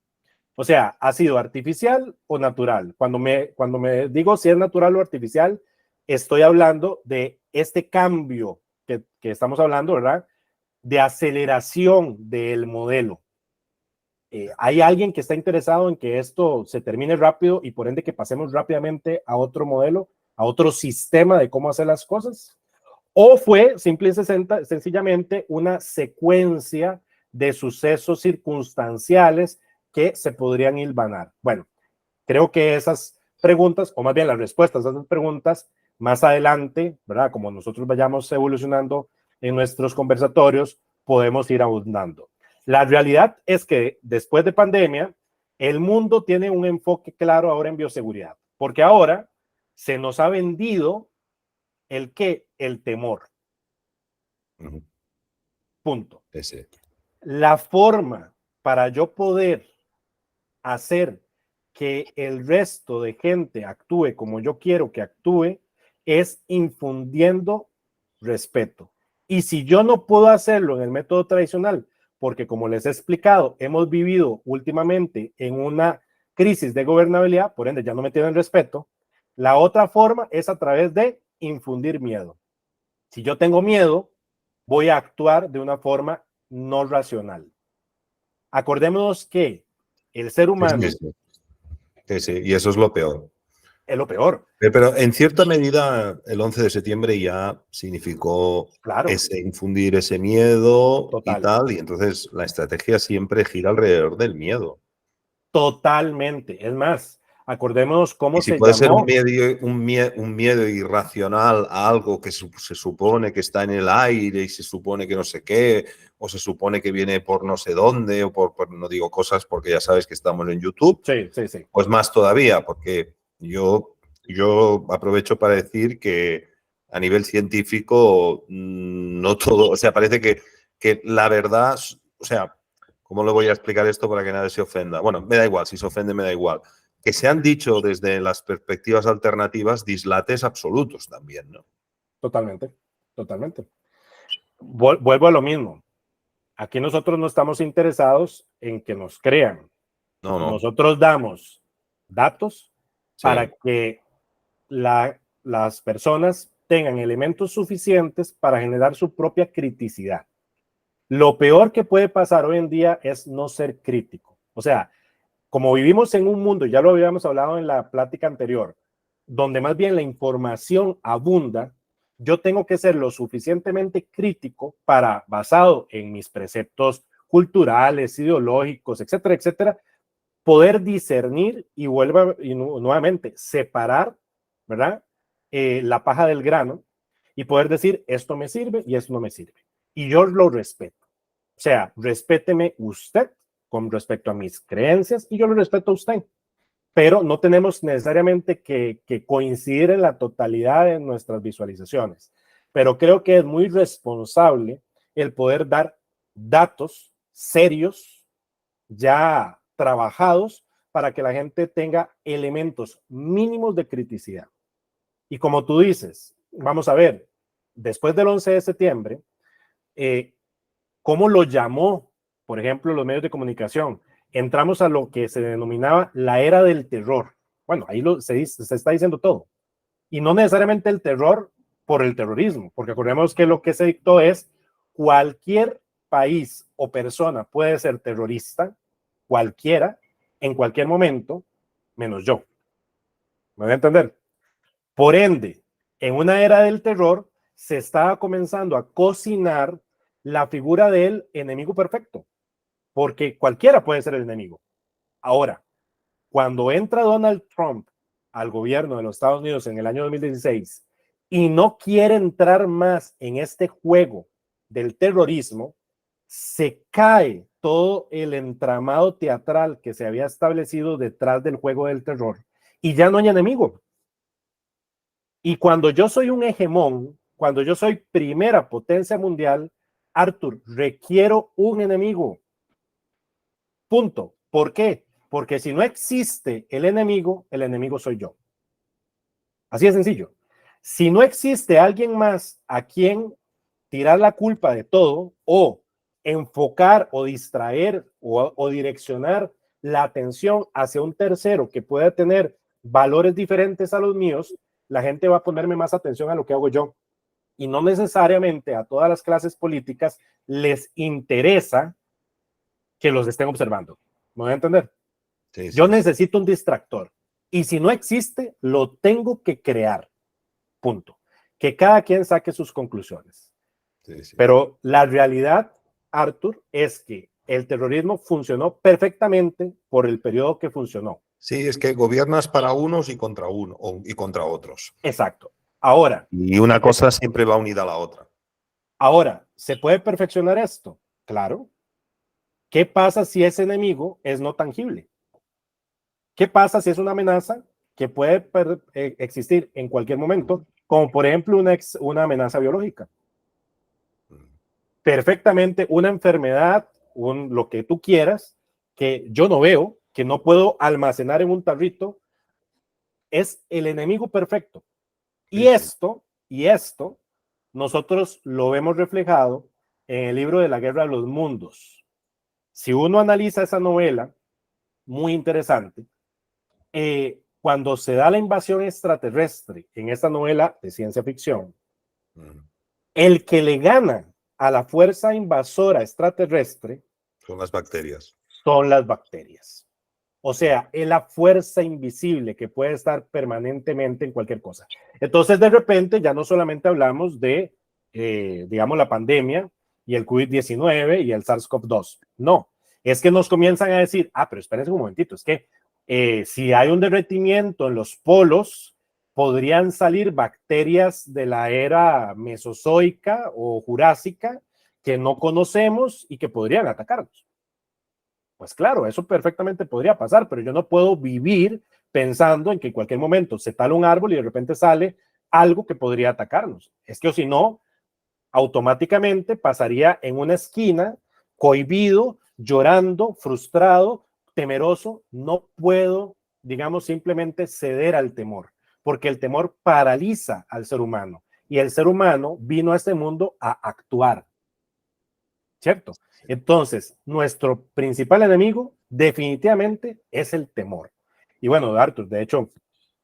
O sea, ¿ha sido artificial o natural? Cuando me digo si es natural o artificial, estoy hablando de este cambio que estamos hablando, ¿verdad? De aceleración del modelo. Hay alguien que está interesado en que esto se termine rápido y por ende que pasemos rápidamente a otro modelo, a otro sistema de cómo hacer las cosas. O fue simple y sencillamente una secuencia de sucesos circunstanciales que se podrían hilvanar. Bueno, creo que esas preguntas, o más bien las respuestas a esas preguntas, más adelante, ¿verdad? Como nosotros vayamos evolucionando en nuestros conversatorios, podemos ir abundando. La realidad es que después de pandemia, el mundo tiene un enfoque claro ahora en bioseguridad, porque ahora se nos ha vendido el qué, el temor. Punto. Ese. La forma para yo poder hacer que el resto de gente actúe como yo quiero que actúe es infundiendo respeto. Y si yo no puedo hacerlo en el método tradicional, porque como les he explicado, hemos vivido últimamente en una crisis de gobernabilidad, por ende ya no me tienen respeto, la otra forma es a través de infundir miedo. Si yo tengo miedo, voy a actuar de una forma no racional. Acordémonos que el ser humano Sí. Y eso es lo peor. es lo peor. Pero en cierta medida, el 11 de septiembre ya significó Claro, infundir ese miedo y total, tal, y entonces la estrategia siempre gira alrededor del miedo. totalmente. Es más, acordémonos cómo Y si se puede ser llamó. un miedo irracional a algo que se supone que está en el aire y se supone que no sé qué, o se supone que viene por no sé dónde, o no digo cosas porque ya sabes que estamos en YouTube, Sí. pues más todavía, porque yo aprovecho para decir que a nivel científico no todo, o sea, parece que la verdad, o sea, ¿cómo le voy a explicar esto para que nadie se ofenda? Bueno, me da igual, si se ofende me da igual. Que se han dicho desde las perspectivas alternativas dislates absolutos también, ¿no? Totalmente, totalmente. Vuelvo a lo mismo. Aquí nosotros no estamos interesados en que nos crean. No. Nosotros damos datos para Sí. que las personas tengan elementos suficientes para generar su propia criticidad. Lo peor que puede pasar hoy en día es no ser crítico. O sea, como vivimos en un mundo, ya lo habíamos hablado en la plática anterior, donde más bien la información abunda, yo tengo que ser lo suficientemente crítico basado en mis preceptos culturales, ideológicos, etcétera, etcétera, poder discernir y nuevamente separar, ¿verdad? La paja del grano y poder decir, esto me sirve y esto no me sirve. Y yo lo respeto. O sea, respéteme usted con respecto a mis creencias y yo lo respeto a usted. Pero no tenemos necesariamente que coincidir en la totalidad de nuestras visualizaciones. Pero creo que es muy responsable el poder dar datos serios, ya trabajados, para que la gente tenga elementos mínimos de criticidad. Y como tú dices, vamos a ver, después del 11 de septiembre, ¿cómo lo llamó, por ejemplo, los medios de comunicación? Entramos a lo que se denominaba la era del terror. Bueno, ahí se está diciendo todo. Y no necesariamente el terror por el terrorismo, porque acordemos que lo que se dictó es cualquier país o persona puede ser terrorista, cualquiera, en cualquier momento, menos yo. ¿Me voy a entender? Por ende, en una era del terror, se estaba comenzando a cocinar la figura del enemigo perfecto, porque cualquiera puede ser el enemigo. Ahora, cuando entra Donald Trump al gobierno de los Estados Unidos en el año 2016 y no quiere entrar más en este juego del terrorismo, se cae todo el entramado teatral que se había establecido detrás del juego del terror y ya no hay enemigo. Y cuando yo soy un hegemón, cuando yo soy primera potencia mundial, Arthur, requiero un enemigo. Punto. ¿Por qué? Porque si no existe el enemigo soy yo. Así de sencillo. Si no existe alguien más a quien tirar la culpa de todo o enfocar o distraer o direccionar la atención hacia un tercero que pueda tener valores diferentes a los míos, la gente va a ponerme más atención a lo que hago yo. Y no necesariamente a todas las clases políticas les interesa que los estén observando. ¿Me voy a entender? Sí, Yo sí. necesito un distractor. Y si no existe, lo tengo que crear. Punto. Que cada quien saque sus conclusiones. Sí, sí. Pero la realidad, Arthur, es que el terrorismo funcionó perfectamente por el periodo que funcionó. Sí, es que gobiernas para unos y contra y contra otros. Exacto. Ahora. Y una cosa siempre va unida a la otra. Ahora, ¿se puede perfeccionar esto? Claro. ¿Qué pasa si ese enemigo es no tangible? ¿Qué pasa si es una amenaza que puede existir en cualquier momento, como por ejemplo una amenaza biológica? Perfectamente una enfermedad, lo que tú quieras, que yo no veo, que no puedo almacenar en un tarrito, es el enemigo perfecto. Y esto, nosotros lo vemos reflejado en el libro de la Guerra de los Mundos. Si uno analiza esa novela, muy interesante, cuando se da la invasión extraterrestre en esta novela de ciencia ficción, el que le gana a la fuerza invasora extraterrestre son las bacterias. Son las bacterias. O sea, es la fuerza invisible que puede estar permanentemente en cualquier cosa. Entonces, de repente, ya no solamente hablamos de, digamos, la pandemia y el COVID-19 y el SARS-CoV-2. No, es que nos comienzan a decir, pero espérense un momentito, es que si hay un derretimiento en los polos, podrían salir bacterias de la era mesozoica o jurásica que no conocemos y que podrían atacarnos. Pues claro, eso perfectamente podría pasar, pero yo no puedo vivir pensando en que en cualquier momento se tala un árbol y de repente sale algo que podría atacarnos. Es que o si no, automáticamente pasaría en una esquina, cohibido, llorando, frustrado, temeroso. No puedo, digamos, simplemente ceder al temor, porque el temor paraliza al ser humano y el ser humano vino a este mundo a actuar. ¿Cierto? Entonces, nuestro principal enemigo definitivamente es el temor. Y bueno, Arthur, de hecho,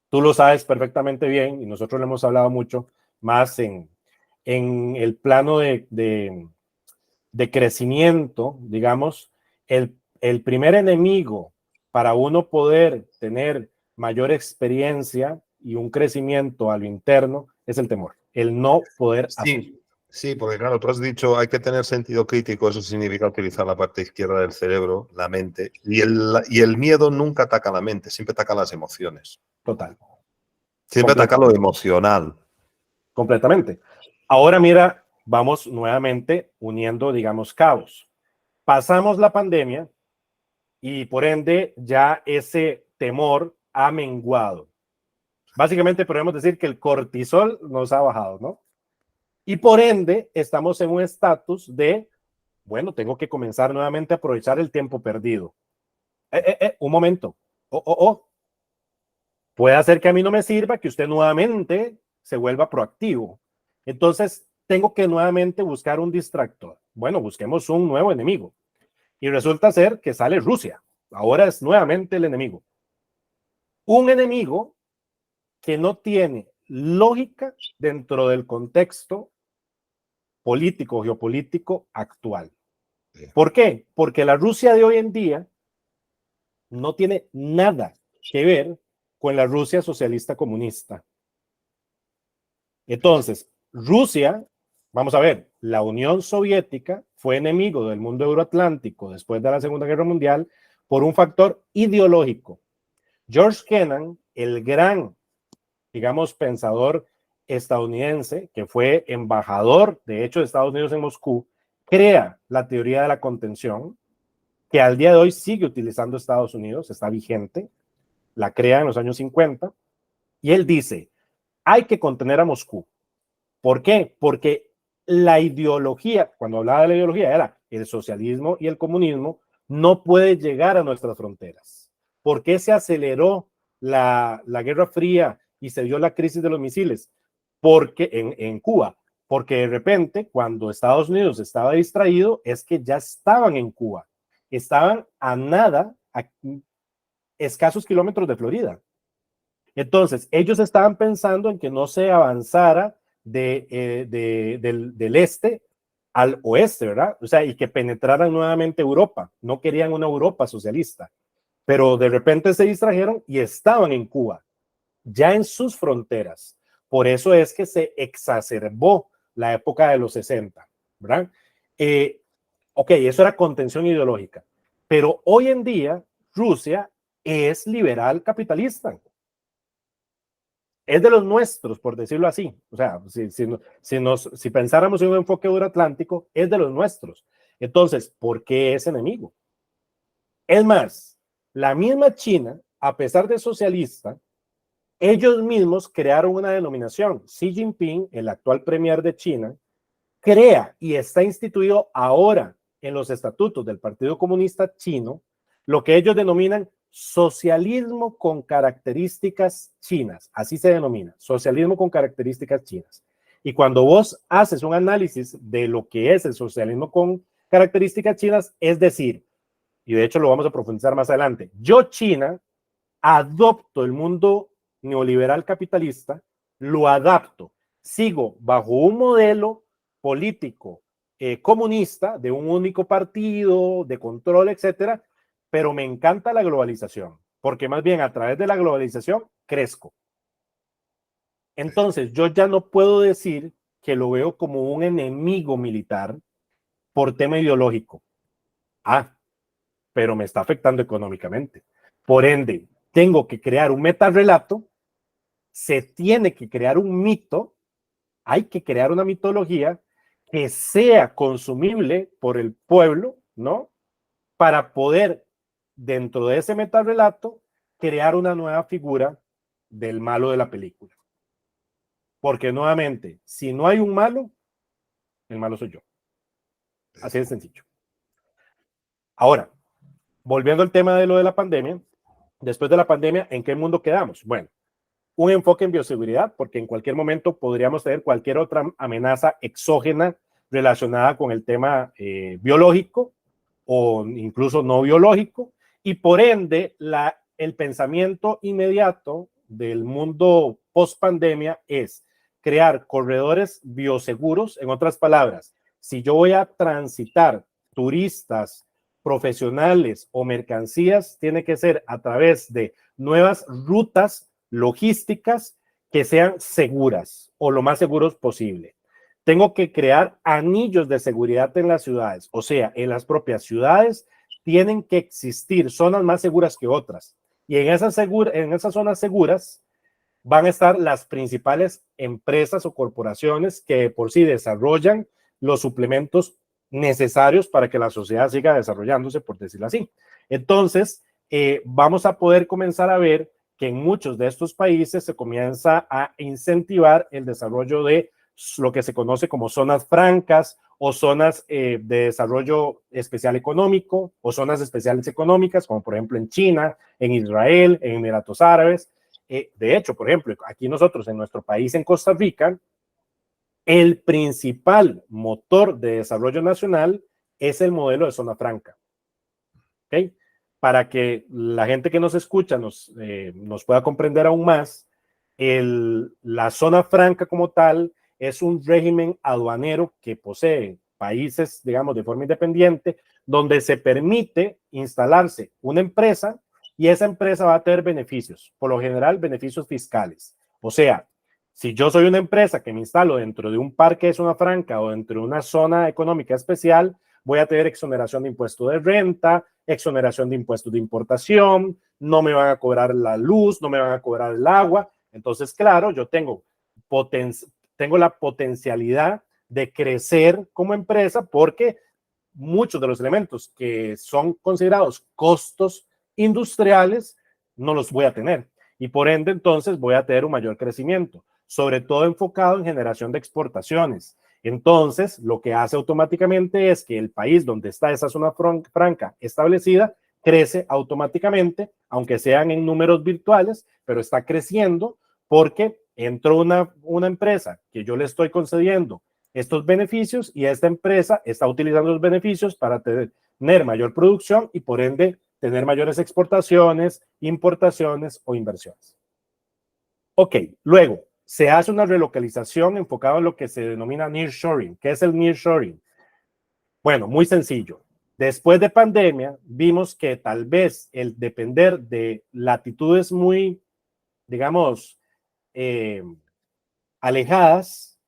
tú lo sabes perfectamente bien y nosotros lo hemos hablado mucho más en el plano de crecimiento, digamos, el primer enemigo para uno poder tener mayor experiencia y un crecimiento a lo interno es el temor, el no poder hacer. Sí, Sí, porque claro, tú has dicho hay que tener sentido crítico, eso significa utilizar la parte izquierda del cerebro, la mente, y el miedo nunca ataca la mente, siempre ataca las emociones. Total. Siempre ataca lo Completamente. emocional. Completamente. Ahora mira, vamos nuevamente uniendo, digamos, cabos. Pasamos la pandemia y por ende ya ese temor ha menguado. Básicamente podemos decir que el cortisol nos ha bajado, ¿no? Y por ende estamos en un estatus de, bueno, tengo que comenzar nuevamente a aprovechar el tiempo perdido. Un momento. Puede hacer que a mí no me sirva, que usted nuevamente se vuelva proactivo. Entonces, tengo que nuevamente buscar un distractor. Bueno, busquemos un nuevo enemigo. Y resulta ser que sale Rusia. Ahora es nuevamente el enemigo. Un enemigo que no tiene lógica dentro del contexto político, geopolítico actual. ¿Por qué? Porque la Rusia de hoy en día no tiene nada que ver con la Rusia socialista comunista. Entonces, Rusia, vamos a ver, la Unión Soviética fue enemigo del mundo euroatlántico después de la Segunda Guerra Mundial por un factor ideológico. George Kennan, el gran, digamos, pensador estadounidense, que fue embajador, de hecho, de Estados Unidos en Moscú, crea la teoría de la contención, que al día de hoy sigue utilizando Estados Unidos, está vigente, la crea en los años 50, y él dice, hay que contener a Moscú. ¿Por qué? Porque la ideología, cuando hablaba de la ideología, era el socialismo y el comunismo, no puede llegar a nuestras fronteras. ¿Por qué se aceleró la Guerra Fría y se dio la crisis de los misiles? Porque en Cuba, porque de repente cuando Estados Unidos estaba distraído es que ya estaban en Cuba, estaban a nada, a escasos kilómetros de Florida. Entonces, ellos estaban pensando en que no se avanzara del este al oeste, ¿verdad? O sea, y que penetraran nuevamente Europa. No querían una Europa socialista, pero de repente se distrajeron y estaban en Cuba, ya en sus fronteras. Por eso es que se exacerbó la época de los 60, ¿verdad? Ok, eso era contención ideológica, pero hoy en día Rusia es liberal capitalista, es de los nuestros, por decirlo así. O sea, si pensáramos en un enfoque euroatlántico, es de los nuestros. Entonces, ¿por qué es enemigo? Es más, la misma China, a pesar de socialista, ellos mismos crearon una denominación. Xi Jinping, el actual premier de China, crea y está instituido ahora en los estatutos del Partido Comunista Chino lo que ellos denominan socialismo con características chinas. Así se denomina, socialismo con características chinas. Y cuando vos haces un análisis de lo que es el socialismo con características chinas, es decir, y de hecho lo vamos a profundizar más adelante, yo China adopto el mundo neoliberal capitalista, lo adapto, sigo bajo un modelo político comunista de un único partido, de control, etcétera, pero me encanta la globalización, porque más bien a través de la globalización crezco. Entonces, yo ya no puedo decir que lo veo como un enemigo militar por tema ideológico. Ah, pero me está afectando económicamente. Por ende, tengo que crear un metarrelato, se tiene que crear un mito, hay que crear una mitología que sea consumible por el pueblo, ¿no? Para poder, dentro de ese metarrelato, crear una nueva figura del malo de la película. Porque nuevamente, si no hay un malo, el malo soy yo. Así de sencillo. Ahora, volviendo al tema de lo de la pandemia, después de la pandemia, ¿en qué mundo quedamos? Bueno, un enfoque en bioseguridad, porque en cualquier momento podríamos tener cualquier otra amenaza exógena relacionada con el tema biológico o incluso no biológico, y por ende el pensamiento inmediato del mundo post pandemia es crear corredores bioseguros. En otras palabras, si yo voy a transitar turistas, profesionales o mercancías, tiene que ser a través de nuevas rutas logísticas que sean seguras o lo más seguros posible. tengo que crear anillos de seguridad en las ciudades. O sea, en las propias ciudades tienen que existir zonas más seguras que otras. Y en esas zonas seguras van a estar las principales empresas o corporaciones que por sí desarrollan los suplementos necesarios para que la sociedad siga desarrollándose, por decirlo así. Entonces, vamos a poder comenzar a ver que en muchos de estos países se comienza a incentivar el desarrollo de lo que se conoce como zonas francas o zonas de desarrollo especial económico o zonas especiales económicas, como por ejemplo en China, en Israel, en Emiratos Árabes. De hecho, por ejemplo, aquí nosotros en nuestro país, en Costa Rica, el principal motor de desarrollo nacional es el modelo de zona franca. ¿Okay? Para que la gente que nos escucha nos pueda comprender aún más, la zona franca como tal es un régimen aduanero que posee países, digamos, de forma independiente, donde se permite instalarse una empresa y esa empresa va a tener beneficios, por lo general beneficios fiscales. O sea, si yo soy una empresa que me instalo dentro de un parque de zona franca o dentro de una zona económica especial, voy a tener exoneración de impuestos de renta, exoneración de impuestos de importación, no me van a cobrar la luz, no me van a cobrar el agua. Entonces, claro, yo tengo la potencialidad de crecer como empresa porque muchos de los elementos que son considerados costos industriales no los voy a tener y por ende entonces voy a tener un mayor crecimiento, sobre todo enfocado en generación de exportaciones. Entonces, lo que hace automáticamente es que el país donde está esa zona franca establecida crece automáticamente, aunque sean en números virtuales, pero está creciendo porque entró una empresa que yo le estoy concediendo estos beneficios y esta empresa está utilizando los beneficios para tener mayor producción y por ende tener mayores exportaciones, importaciones o inversiones. Ok, luego se hace una relocalización enfocada en lo que se denomina nearshoring. ¿Qué es el nearshoring? Bueno, muy sencillo. Después de pandemia, vimos que tal vez el depender de latitudes muy, digamos, alejadas,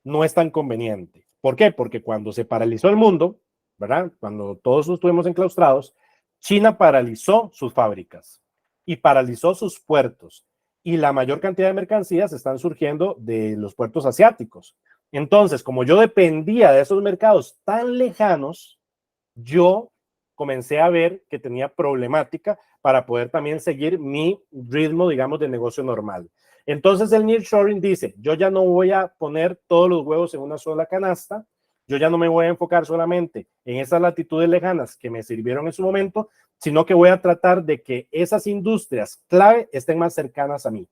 no es tan conveniente. ¿Por qué? Porque cuando se paralizó el mundo, ¿verdad? Cuando todos estuvimos enclaustrados, China paralizó sus fábricas y paralizó sus puertos y la mayor cantidad de mercancías están surgiendo de los puertos asiáticos. Entonces, como yo dependía de esos mercados tan lejanos, yo comencé a ver que tenía problemática para poder también seguir mi ritmo, digamos, de negocio normal. Entonces el nearshoring dice, yo ya no voy a poner todos los huevos en una sola canasta, yo ya no me voy a enfocar solamente en esas latitudes lejanas que me sirvieron en su momento, sino que voy a tratar de que esas industrias clave estén más cercanas a mí.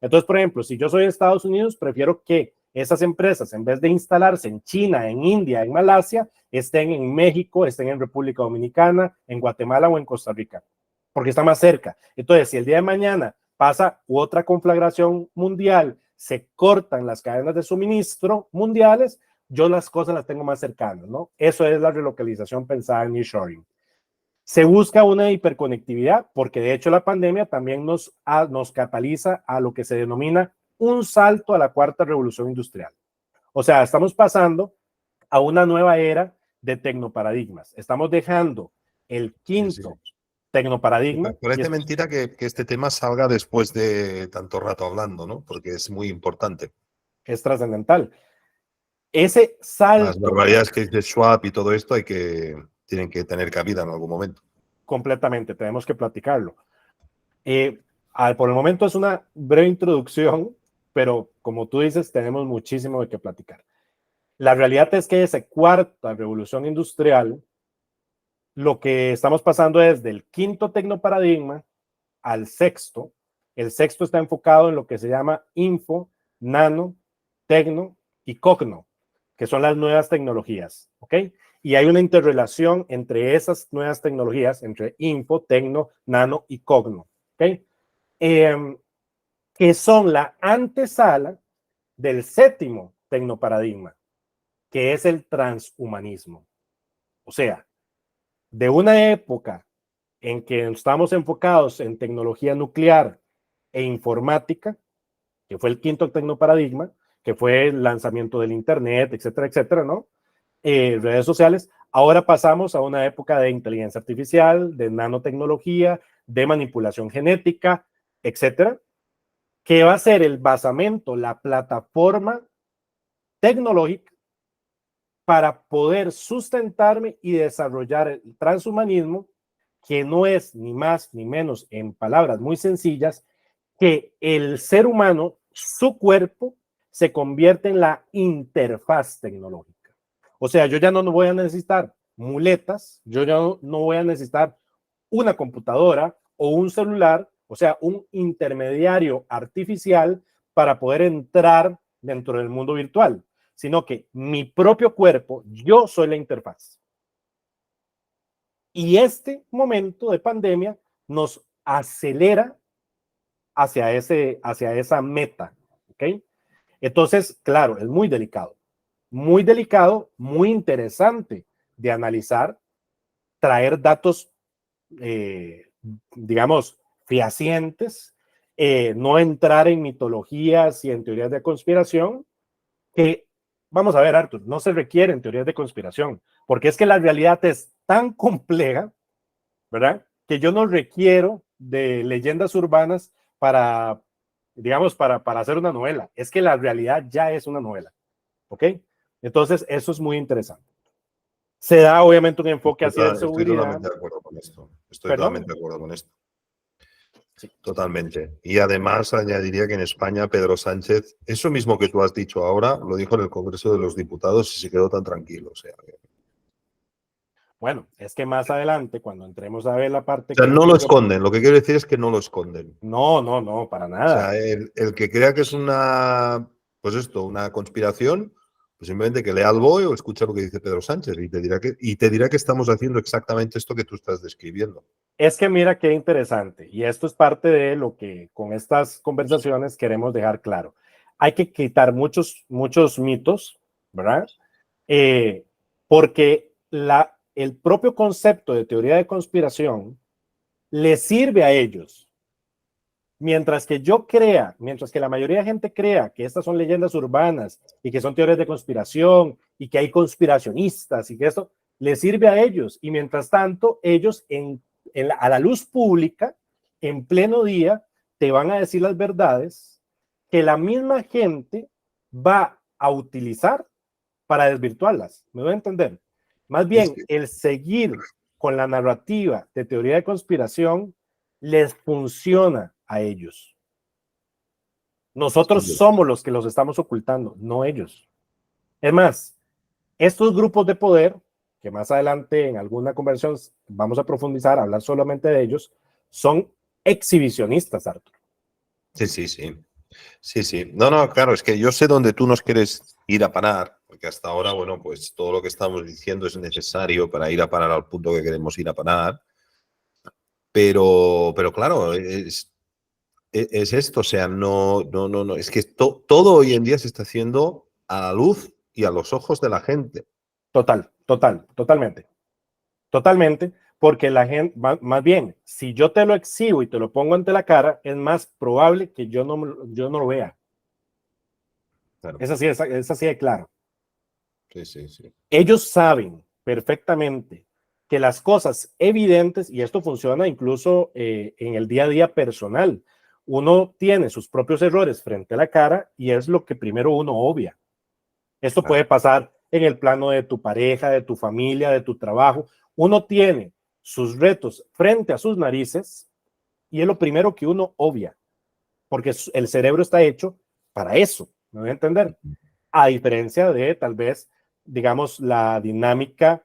Entonces, por ejemplo, si yo soy de Estados Unidos, prefiero que esas empresas, en vez de instalarse en China, en India, en Malasia, estén en México, estén en República Dominicana, en Guatemala o en Costa Rica, porque está más cerca. Entonces, si el día de mañana pasa otra conflagración mundial, se cortan las cadenas de suministro mundiales, yo las cosas las tengo más cercanas, ¿no? Eso es la relocalización pensada en nearshoring. Se busca una hiperconectividad porque de hecho la pandemia también nos cataliza a lo que se denomina un salto a la cuarta revolución industrial. O sea, estamos pasando a una nueva era de tecnoparadigmas. Estamos dejando el quinto tecnoparadigma. Parece mentira que este tema salga después de tanto rato hablando, ¿no? Porque es muy importante. Es trascendental. Ese salto. Las barbaridades que dice Schwab y todo esto tienen que tener cabida en algún momento. Completamente, tenemos que platicarlo. Por el momento es una breve introducción, pero como tú dices, tenemos muchísimo de qué platicar. La realidad es que esa cuarta revolución industrial, lo que estamos pasando es del quinto tecnoparadigma al sexto. El sexto está enfocado en lo que se llama info, nano, tecno y cogno, que son las nuevas tecnologías, ¿ok? Y hay una interrelación entre esas nuevas tecnologías, entre info, tecno, nano y cogno, ¿ok? Que son la antesala del séptimo tecnoparadigma, que es el transhumanismo. O sea, de una época en que estamos enfocados en tecnología nuclear e informática, que fue el quinto tecnoparadigma, que fue el lanzamiento del Internet, etcétera, etcétera, ¿no? Redes sociales. Ahora pasamos a una época de inteligencia artificial, de nanotecnología, de manipulación genética, etcétera, que va a ser el basamento, la plataforma tecnológica para poder sustentarme y desarrollar el transhumanismo, que no es ni más ni menos, en palabras muy sencillas, que el ser humano, su cuerpo, se convierte en la interfaz tecnológica. O sea, yo ya no voy a necesitar muletas, yo ya no voy a necesitar una computadora o un celular, o sea, un intermediario artificial para poder entrar dentro del mundo virtual, sino que mi propio cuerpo, yo soy la interfaz. Y este momento de pandemia nos acelera hacia esa meta, ¿ok? Entonces, claro, es muy delicado, muy interesante de analizar, traer datos, digamos, fehacientes, no entrar en mitologías y en teorías de conspiración, que, vamos a ver, Arthur, no se requieren teorías de conspiración, porque es que la realidad es tan compleja, ¿verdad? Que yo no requiero de leyendas urbanas para, digamos, para hacer una novela. Es que la realidad ya es una novela, ¿ok? Entonces, eso es muy interesante. Se da, obviamente, un enfoque hacia la Estoy seguridad. totalmente de acuerdo con esto. Estoy ¿Perdón? totalmente de acuerdo con esto. Sí. Totalmente. Y además añadiría que en España Pedro Sánchez, eso mismo que tú has dicho ahora, lo dijo en el Congreso de los Diputados y se quedó tan tranquilo. O sea, Bueno, es que más adelante, cuando entremos a ver la parte que no lo incluso... esconden. Lo que quiero decir es que no lo esconden. No, para O sea, nada. el que crea que es pues esto, una conspiración, pues simplemente que lea el BOE o escucha lo que dice Pedro Sánchez y te dirá que estamos haciendo exactamente esto que tú estás describiendo. Es que mira qué interesante, y esto es parte de lo que con estas conversaciones queremos dejar claro. Hay que quitar muchos mitos, ¿verdad? Porque el propio concepto de teoría de conspiración les sirve a ellos. Mientras que la mayoría de gente crea que estas son leyendas urbanas y que son teorías de conspiración y que hay conspiracionistas y que esto les sirve a ellos. Y mientras tanto, ellos a la luz pública, en pleno día, te van a decir las verdades que la misma gente va a utilizar para desvirtuarlas. ¿Me voy a entender? Más Es bien, que, el seguir con la narrativa de teoría de conspiración les funciona a ellos. Nosotros somos los que los estamos ocultando, no ellos. Es más, estos grupos de poder, que más adelante en alguna conversación vamos a profundizar, hablar solamente de ellos, son exhibicionistas, Arthur. sí, sí, sí. Sí, sí. No, claro, es que yo sé dónde tú nos quieres ir a parar, porque hasta ahora, bueno, pues todo lo que estamos diciendo es necesario para ir a parar al punto que queremos ir a parar. Pero claro, es esto, o sea, no, es que todo hoy en día se está haciendo a la luz y a los ojos de la gente. Totalmente, porque la gente, más bien, si yo te lo exhibo y te lo pongo ante la cara, es más probable que yo no lo vea. Claro. Es así de claro. Sí, sí, sí. Ellos saben perfectamente que las cosas evidentes, y esto funciona incluso en el día a día personal, uno tiene sus propios errores frente a la cara y es lo que primero uno obvia. Esto Claro. puede pasar en el plano de tu pareja, de tu familia, de tu trabajo. Uno tiene sus retos frente a sus narices y es lo primero que uno obvia, porque el cerebro está hecho para eso, ¿me voy a entender? A diferencia de tal vez, digamos, la dinámica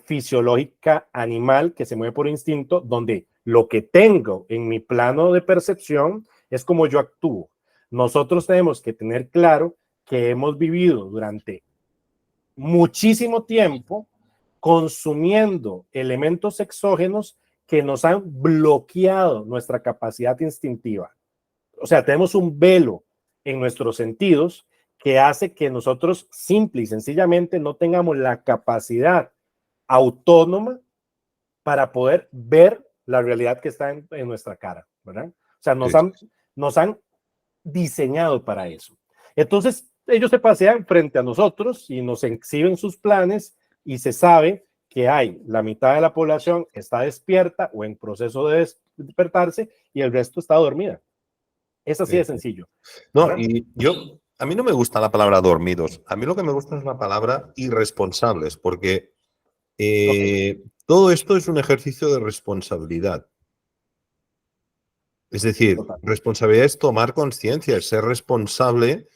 fisiológica animal que se mueve por instinto, donde lo que tengo en mi plano de percepción es como yo actúo. Nosotros tenemos que tener claro que hemos vivido durante muchísimo tiempo consumiendo elementos exógenos que nos han bloqueado nuestra capacidad instintiva. O sea, tenemos un velo en nuestros sentidos que hace que nosotros simple y sencillamente no tengamos la capacidad autónoma para poder ver la realidad que está en nuestra cara, ¿verdad? O sea, Sí, sí, sí. nos han diseñado para eso. Entonces, ellos se pasean frente a nosotros y nos exhiben sus planes y se sabe que hay la mitad de la población está despierta o en proceso de despertarse y el resto está dormida. Es así de sencillo. No, ¿verdad? y a mí no me gusta la palabra dormidos. A mí lo que me gusta es la palabra irresponsables, porque Okay. todo esto es un ejercicio de responsabilidad. Es decir, Total. responsabilidad es tomar conciencia, es ser responsable,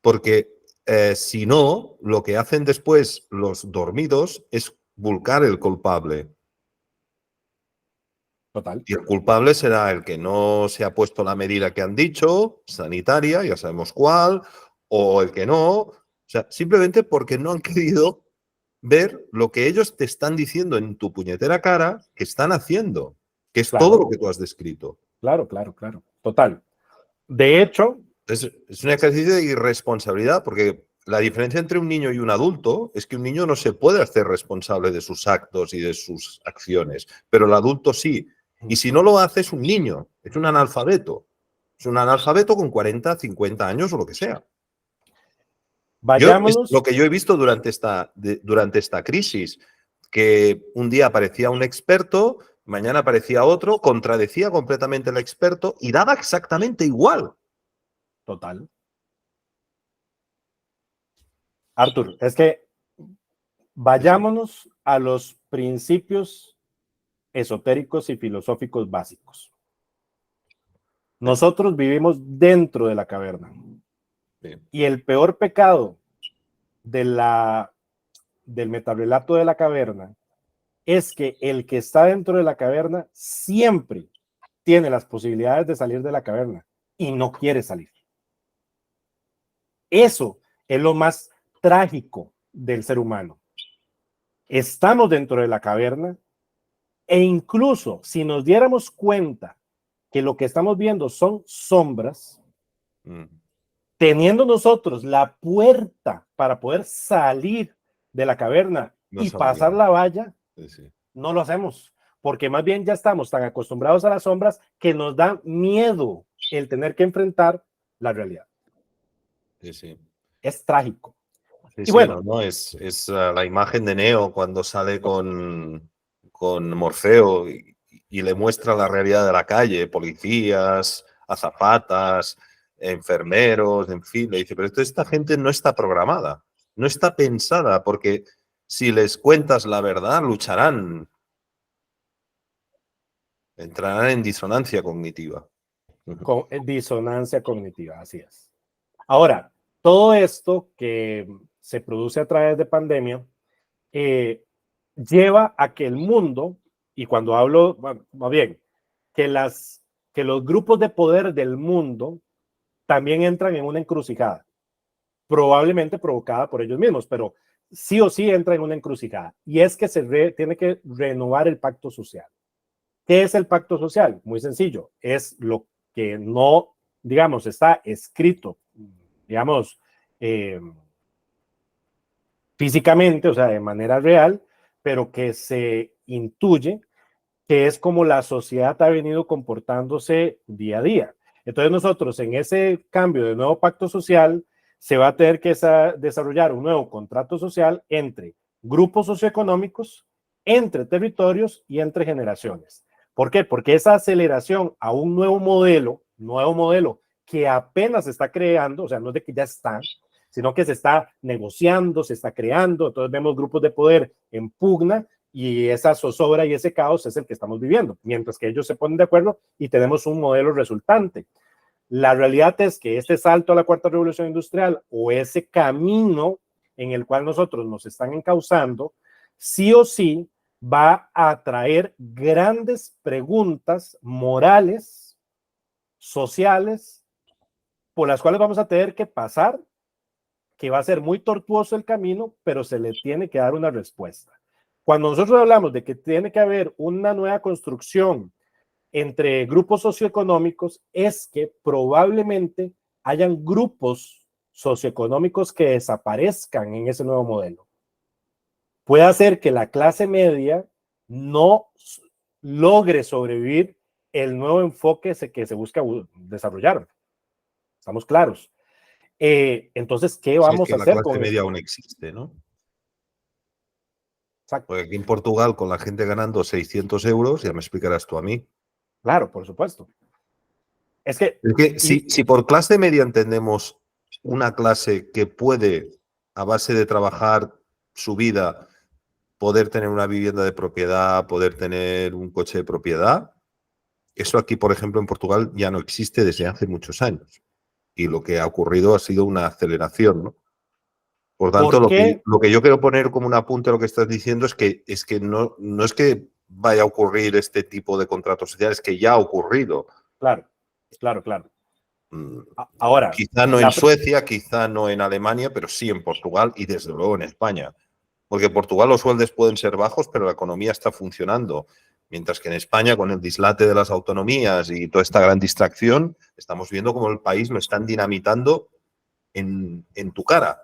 porque si no, lo que hacen después los dormidos es buscar el culpable. Total. Y el culpable será el que no se ha puesto la medida que han dicho, sanitaria, ya sabemos cuál, o el que no. O sea, simplemente porque no han querido ver lo que ellos te están diciendo en tu puñetera cara que están haciendo, que es todo lo Claro, que tú has descrito. claro, claro, claro. Total. De hecho, Es un ejercicio de irresponsabilidad, porque la diferencia entre un niño y un adulto es que un niño no se puede hacer responsable de sus actos y de sus acciones, pero el adulto sí. Y si no lo hace, es un niño, es un analfabeto. Es un analfabeto con 40, 50 años o lo que sea. vayámonos. Lo que yo he visto durante esta crisis, que un día aparecía un experto, mañana aparecía otro, contradecía completamente el experto y daba exactamente igual. Total. Arthur, es que Sí, sí. vayámonos a los principios esotéricos y filosóficos básicos. Nosotros vivimos dentro de la caverna Sí. y el peor pecado de del metarrelato de la caverna es que el que está dentro de la caverna siempre tiene las posibilidades de salir de la caverna y no quiere salir. Eso es lo más trágico del ser humano. Estamos dentro de la caverna e incluso si nos diéramos cuenta que lo que estamos viendo son sombras, teniendo nosotros la puerta para poder salir de la caverna No y sabría. pasar la valla, Sí, sí. no lo hacemos, porque más bien ya estamos tan acostumbrados a las sombras que nos da miedo el tener que enfrentar la realidad. Sí, sí. Es trágico. Sí, Y sí, bueno, no, no, es la imagen de Neo cuando sale con Morfeo y le muestra la realidad de la calle, policías, azafatas, enfermeros, en fin, le dice, pero esta gente no está programada, no está pensada, porque si les cuentas la verdad, lucharán, entrarán en disonancia cognitiva. con disonancia cognitiva, así es. Ahora, todo esto que se produce a través de pandemia eh, lleva a que el mundo, y cuando hablo, bueno, más bien, que, que los grupos de poder del mundo también entran en una encrucijada, probablemente provocada por ellos mismos, pero sí o sí entra en una encrucijada. Y es que tiene que renovar el pacto social. ¿Qué es el pacto social? Muy sencillo, es lo que no, digamos, está escrito, digamos, eh, físicamente, o sea, de manera real, pero que se intuye que es como la sociedad ha venido comportándose día a día. Entonces nosotros en ese cambio de nuevo pacto social se va a tener que desarrollar un nuevo contrato social entre grupos socioeconómicos, entre territorios y entre generaciones. ¿Por qué? Porque esa aceleración a un nuevo modelo que apenas se está creando, o sea, no es de que ya está, sino que se está negociando, se está creando, entonces vemos grupos de poder en pugna y esa zozobra y ese caos es el que estamos viviendo, mientras que ellos se ponen de acuerdo y tenemos un modelo resultante. La realidad es que este salto a la cuarta revolución industrial o ese camino en el cual nosotros nos están encauzando, sí o sí va a traer grandes preguntas morales, sociales, por las cuales vamos a tener que pasar, que va a ser muy tortuoso el camino, pero se le tiene que dar una respuesta. Cuando nosotros hablamos de que tiene que haber una nueva construcción entre grupos socioeconómicos, es que probablemente hayan grupos socioeconómicos que desaparezcan en ese nuevo modelo. Puede hacer que la clase media no logre sobrevivir el nuevo enfoque que se busca desarrollar. Estamos claros. Entonces, ¿qué Si es vamos que a la hacer clase con media esto? aún existe, ¿no? Exacto. Porque aquí en Portugal, con la gente ganando 600 euros, ya me explicarás tú a mí. Claro, por supuesto. Es que, Es que y si por clase media entendemos una clase que puede, a base de trabajar su vida, poder tener una vivienda de propiedad, poder tener un coche de propiedad, eso aquí, por ejemplo, en Portugal ya no existe desde hace muchos años. Y lo que ha ocurrido ha sido una aceleración, ¿no? Por tanto, ¿por qué? lo que yo quiero poner como un apunte a lo que estás diciendo es que no es que vaya a ocurrir este tipo de contratos sociales, que ya ha ocurrido. Claro, claro, claro. Mm, Ahora, Quizá no en Suecia, quizá no en Alemania, pero sí en Portugal y desde luego en España. Porque en Portugal los sueldos pueden ser bajos, pero la economía está funcionando. Mientras que en España, con el dislate de las autonomías y toda esta gran distracción, estamos viendo cómo el país lo están dinamitando en tu cara.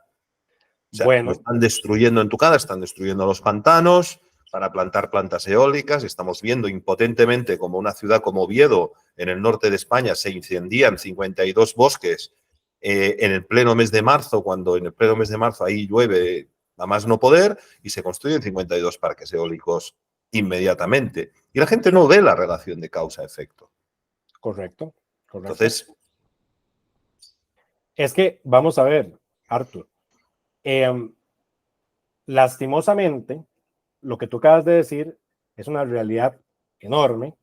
O sea, lo bueno, están destruyendo en tu cara, están destruyendo los pantanos para plantar plantas eólicas. Estamos viendo impotentemente como una ciudad como Oviedo, en el norte de España, se incendian 52 bosques en el pleno mes de marzo, cuando en el pleno mes de marzo ahí llueve a más no poder y se construyen 52 parques eólicos inmediatamente. Y la gente no ve la relación de causa-efecto. correcto, correcto. Entonces, Es que, vamos a ver, Arthur, em, lastimosamente, lo que tú acabas de decir es una realidad enorme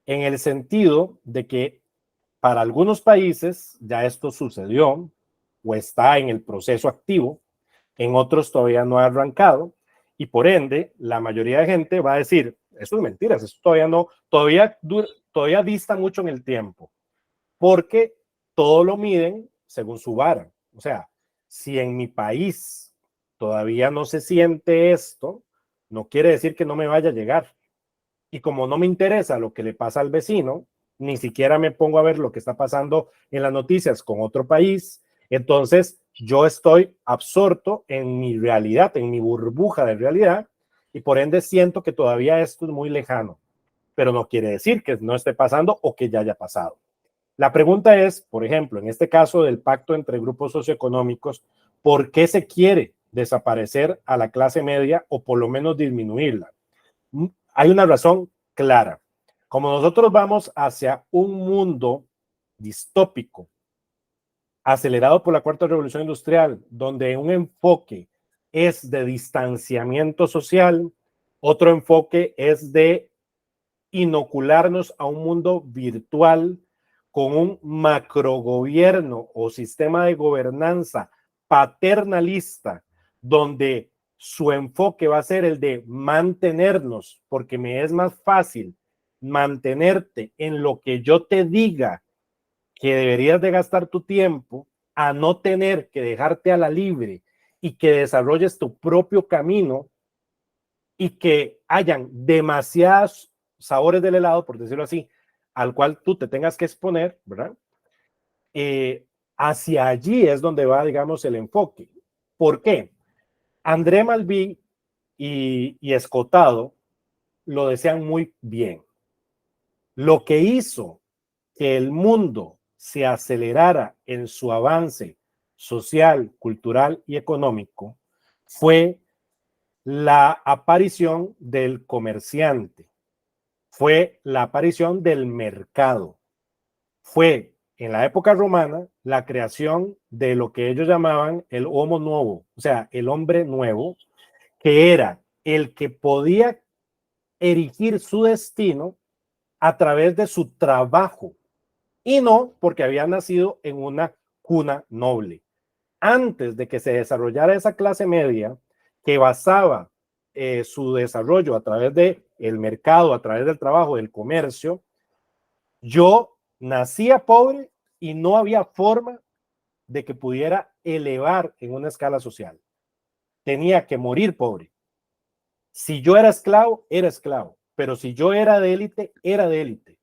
en el sentido de que para algunos países ya esto sucedió o está en el proceso activo, en otros todavía no ha arrancado y por ende la mayoría de gente va a decir, eso es mentiras, eso todavía no, todavía dista mucho en el tiempo, porque todo lo miden según su vara. O sea, si en mi país todavía no se siente esto, no quiere decir que no me vaya a llegar. Y como no me interesa lo que le pasa al vecino, ni siquiera me pongo a ver lo que está pasando en las noticias con otro país, entonces yo estoy absorto en mi realidad, en mi burbuja de realidad, y por ende siento que todavía esto es muy lejano, pero no quiere decir que no esté pasando o que ya haya pasado. La pregunta es, por ejemplo, en este caso del pacto entre grupos socioeconómicos, ¿por qué se quiere desaparecer a la clase media o por lo menos disminuirla? Hay una razón clara. Como nosotros vamos hacia un mundo distópico, acelerado por la cuarta revolución industrial, donde un enfoque es de distanciamiento social, otro enfoque es de inocularnos a un mundo virtual con un macrogobierno o sistema de gobernanza paternalista, donde su enfoque va a ser el de mantenernos, porque me es más fácil mantenerte en lo que yo te diga que deberías de gastar tu tiempo a no tener que dejarte a la libre y que desarrolles tu propio camino y que hayan demasiados sabores del helado, por decirlo así, al cual tú te tengas que exponer, ¿verdad? Hacia allí es donde va, digamos, el enfoque. ¿Por qué? André Malví y Escotado lo desean muy bien. Lo que hizo que el mundo se acelerara en su avance social, cultural y económico fue la aparición del comerciante, fue la aparición del mercado, fue en la época romana la creación de lo que ellos llamaban el homo nuevo, o sea, el hombre nuevo, que era el que podía erigir su destino a través de su trabajo y no porque había nacido en una cuna noble. Antes de que se desarrollara esa clase media que basaba su desarrollo a través del mercado, a través del trabajo, del comercio, yo nacía pobre y no había forma de que pudiera elevar en una escala social. Tenía que morir pobre. Si yo era esclavo, pero si yo era de élite, era de élite.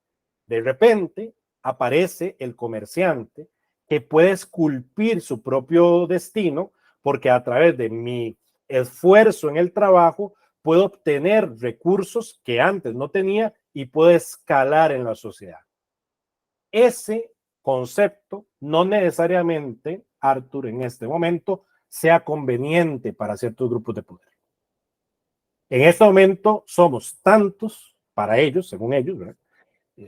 De repente aparece el comerciante que puede esculpir su propio destino porque a través de mi esfuerzo en el trabajo puedo obtener recursos que antes no tenía y puedo escalar en la sociedad. Ese concepto no necesariamente, Arthur, en este momento, sea conveniente para ciertos grupos de poder. En este momento somos tantos, para ellos, según ellos, ¿verdad?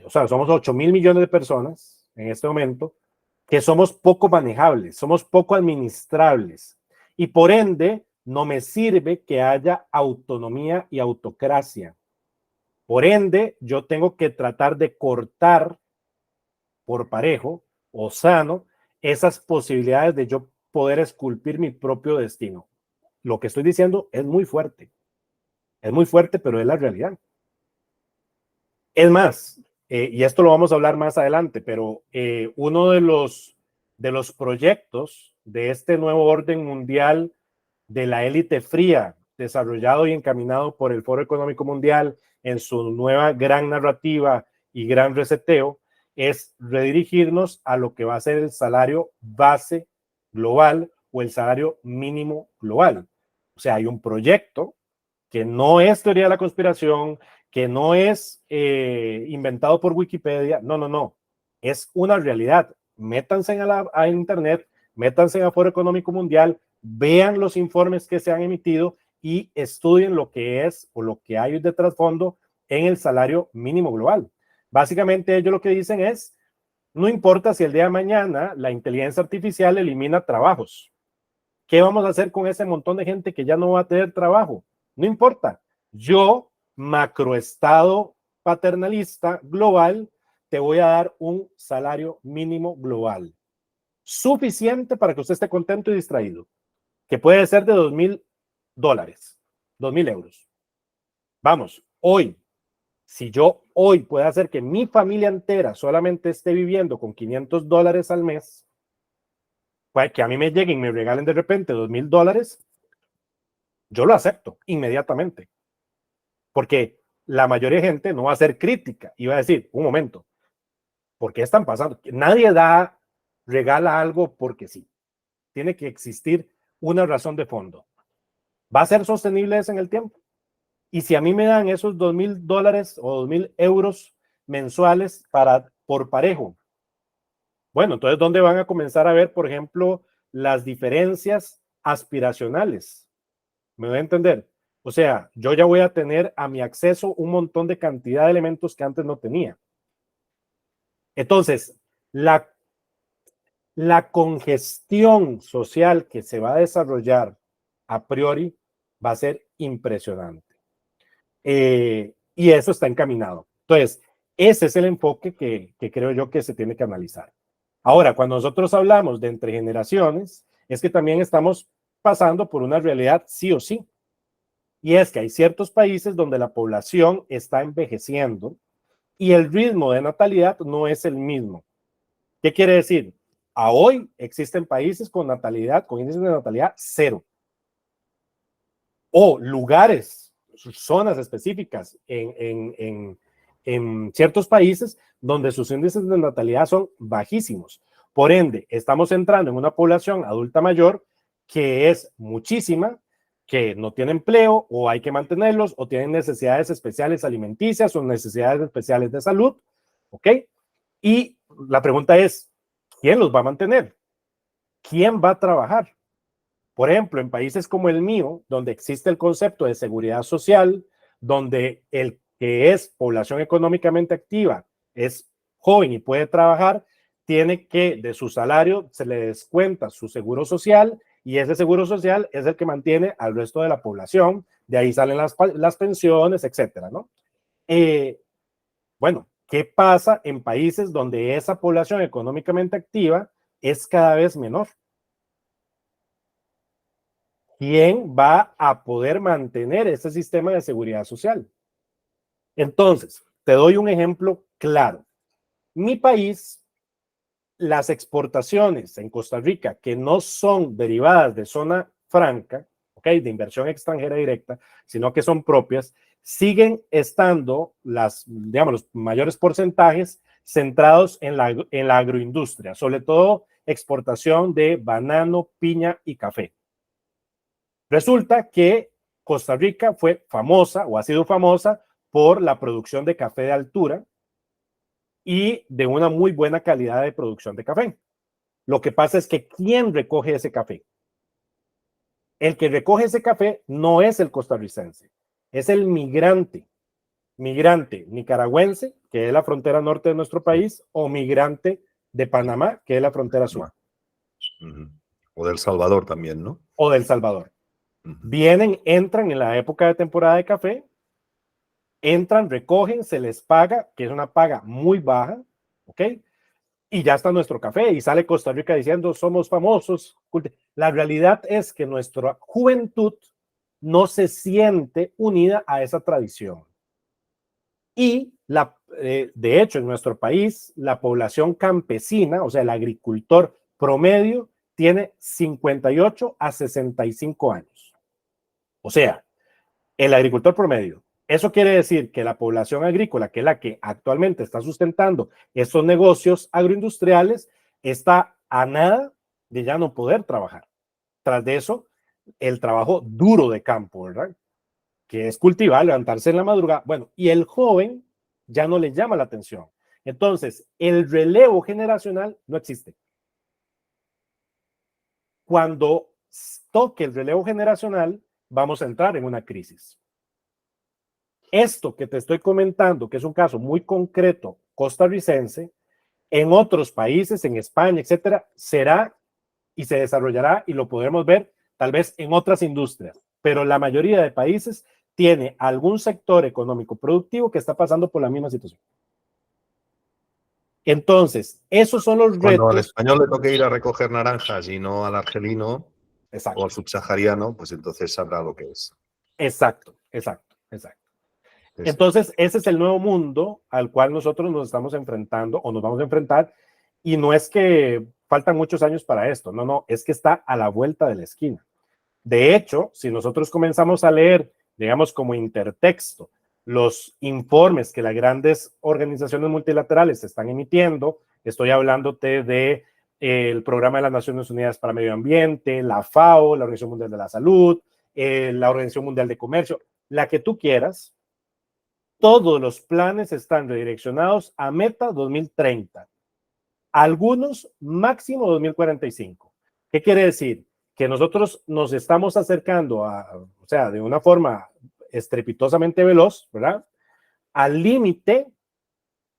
O sea, somos 8.000 millones de personas en este momento, que somos poco manejables, somos poco administrables, y por ende no me sirve que haya autonomía y autocracia. Por ende, yo tengo que tratar de cortar por parejo o sano esas posibilidades de yo poder esculpir mi propio destino. Lo que estoy diciendo es muy fuerte, pero es la realidad. Es más, y esto lo vamos a hablar más adelante, pero uno de los proyectos de este nuevo orden mundial de la élite fría, desarrollado y encaminado por el Foro Económico Mundial en su nueva gran narrativa y gran reseteo, es redirigirnos a lo que va a ser el salario base global o el salario mínimo global. O sea, hay un proyecto que no es teoría de la conspiración, que no es inventado por Wikipedia, no, es una realidad. Métanse a Internet, métanse a Foro Económico Mundial, vean los informes que se han emitido y estudien lo que es o lo que hay de trasfondo en el salario mínimo global. Básicamente ellos lo que dicen es, no importa si el día de mañana la inteligencia artificial elimina trabajos. ¿Qué vamos a hacer con ese montón de gente que ya no va a tener trabajo? No importa. Yo, macroestado paternalista global, te voy a dar un salario mínimo global suficiente para que usted esté contento y distraído, que puede ser de $2,000, €2,000. Vamos, hoy, si yo hoy puedo hacer que mi familia entera solamente esté viviendo con $500 al mes, pues que a mí me lleguen y me regalen de repente $2,000, yo lo acepto inmediatamente, porque la mayoría de gente no va a ser crítica y va a decir, un momento, ¿por qué están pasando? Nadie regala algo porque sí. Tiene que existir una razón de fondo. ¿Va a ser sostenible eso en el tiempo? Y si a mí me dan esos $2,000 o €2,000 mensuales por parejo, bueno, entonces, ¿dónde van a comenzar a ver, por ejemplo, las diferencias aspiracionales? ¿Me voy a entender? O sea, yo ya voy a tener a mi acceso un montón de cantidad de elementos que antes no tenía. Entonces, la congestión social que se va a desarrollar a priori va a ser impresionante. Y eso está encaminado. Entonces, ese es el enfoque que creo yo que se tiene que analizar. Ahora, cuando nosotros hablamos de entre generaciones, es que también estamos pasando por una realidad sí o sí. Y es que hay ciertos países donde la población está envejeciendo y el ritmo de natalidad no es el mismo. ¿Qué quiere decir? A hoy existen países con natalidad, con índices de natalidad cero. O lugares, zonas específicas en ciertos países donde sus índices de natalidad son bajísimos. Por ende, estamos entrando en una población adulta mayor que es muchísima, que no tiene empleo o hay que mantenerlos o tienen necesidades especiales alimenticias o necesidades especiales de salud, ¿ok? Y la pregunta es, ¿quién los va a mantener? ¿Quién va a trabajar? Por ejemplo, en países como el mío, donde existe el concepto de seguridad social, donde el que es población económicamente activa es joven y puede trabajar, tiene que de su salario se le descuenta su seguro social y ese seguro social es el que mantiene al resto de la población. De ahí salen las pensiones, etcétera, ¿no? Bueno, ¿qué pasa en países donde esa población económicamente activa es cada vez menor? ¿Quién va a poder mantener ese sistema de seguridad social? Entonces, te doy un ejemplo claro. Mi país, las exportaciones en Costa Rica que no son derivadas de zona franca, ¿ok? De inversión extranjera directa, sino que son propias, siguen estando digamos, los mayores porcentajes centrados en la agroindustria, sobre todo exportación de banano, piña y café. Resulta que Costa Rica fue famosa o ha sido famosa por la producción de café de altura y de una muy buena calidad de producción de café. Lo que pasa es que ¿quién recoge ese café? El que recoge ese café no es el costarricense, es el migrante nicaragüense, que es la frontera norte de nuestro país, o migrante de Panamá, que es la frontera sur. O del Salvador también, ¿no? O del Salvador. Vienen, entran en la época de temporada de café, entran, recogen, se les paga, que es una paga muy baja, ¿ok? Y ya está nuestro café y sale Costa Rica diciendo somos famosos. La realidad es que nuestra juventud no se siente unida a esa tradición. Y de hecho, en nuestro país, la población campesina, o sea, el agricultor promedio, tiene 58 a 65 años. O sea, el agricultor promedio. Eso quiere decir que la población agrícola, que es la que actualmente está sustentando estos negocios agroindustriales, está a nada de ya no poder trabajar. Tras de eso, el trabajo duro de campo, ¿verdad? Que es cultivar, levantarse en la madrugada. Bueno, y el joven ya no le llama la atención. Entonces, el relevo generacional no existe. Cuando toque el relevo generacional, vamos a entrar en una crisis. Esto que te estoy comentando, que es un caso muy concreto costarricense, en otros países, en España, etcétera, será y se desarrollará y lo podremos ver tal vez en otras industrias, pero la mayoría de países tiene algún sector económico productivo que está pasando por la misma situación. Entonces, esos son los Cuando al retos. español le toque ir a recoger naranjas y no al argelino, Exacto. o al subsahariano, pues entonces sabrá lo que es. Exacto. Entonces, ese es el nuevo mundo al cual nosotros nos estamos enfrentando o nos vamos a enfrentar, y no es que faltan muchos años para esto, no, es que está a la vuelta de la esquina. De hecho, si nosotros comenzamos a leer, digamos, como intertexto, los informes que las grandes organizaciones multilaterales están emitiendo, estoy hablándote de el Programa de las Naciones Unidas para Medio Ambiente, la FAO, la Organización Mundial de la Salud, la Organización Mundial de Comercio, la que tú quieras, todos los planes están redireccionados a meta 2030, algunos máximo 2045. ¿Qué quiere decir? Que nosotros nos estamos acercando o sea, de una forma estrepitosamente veloz, ¿verdad? Al límite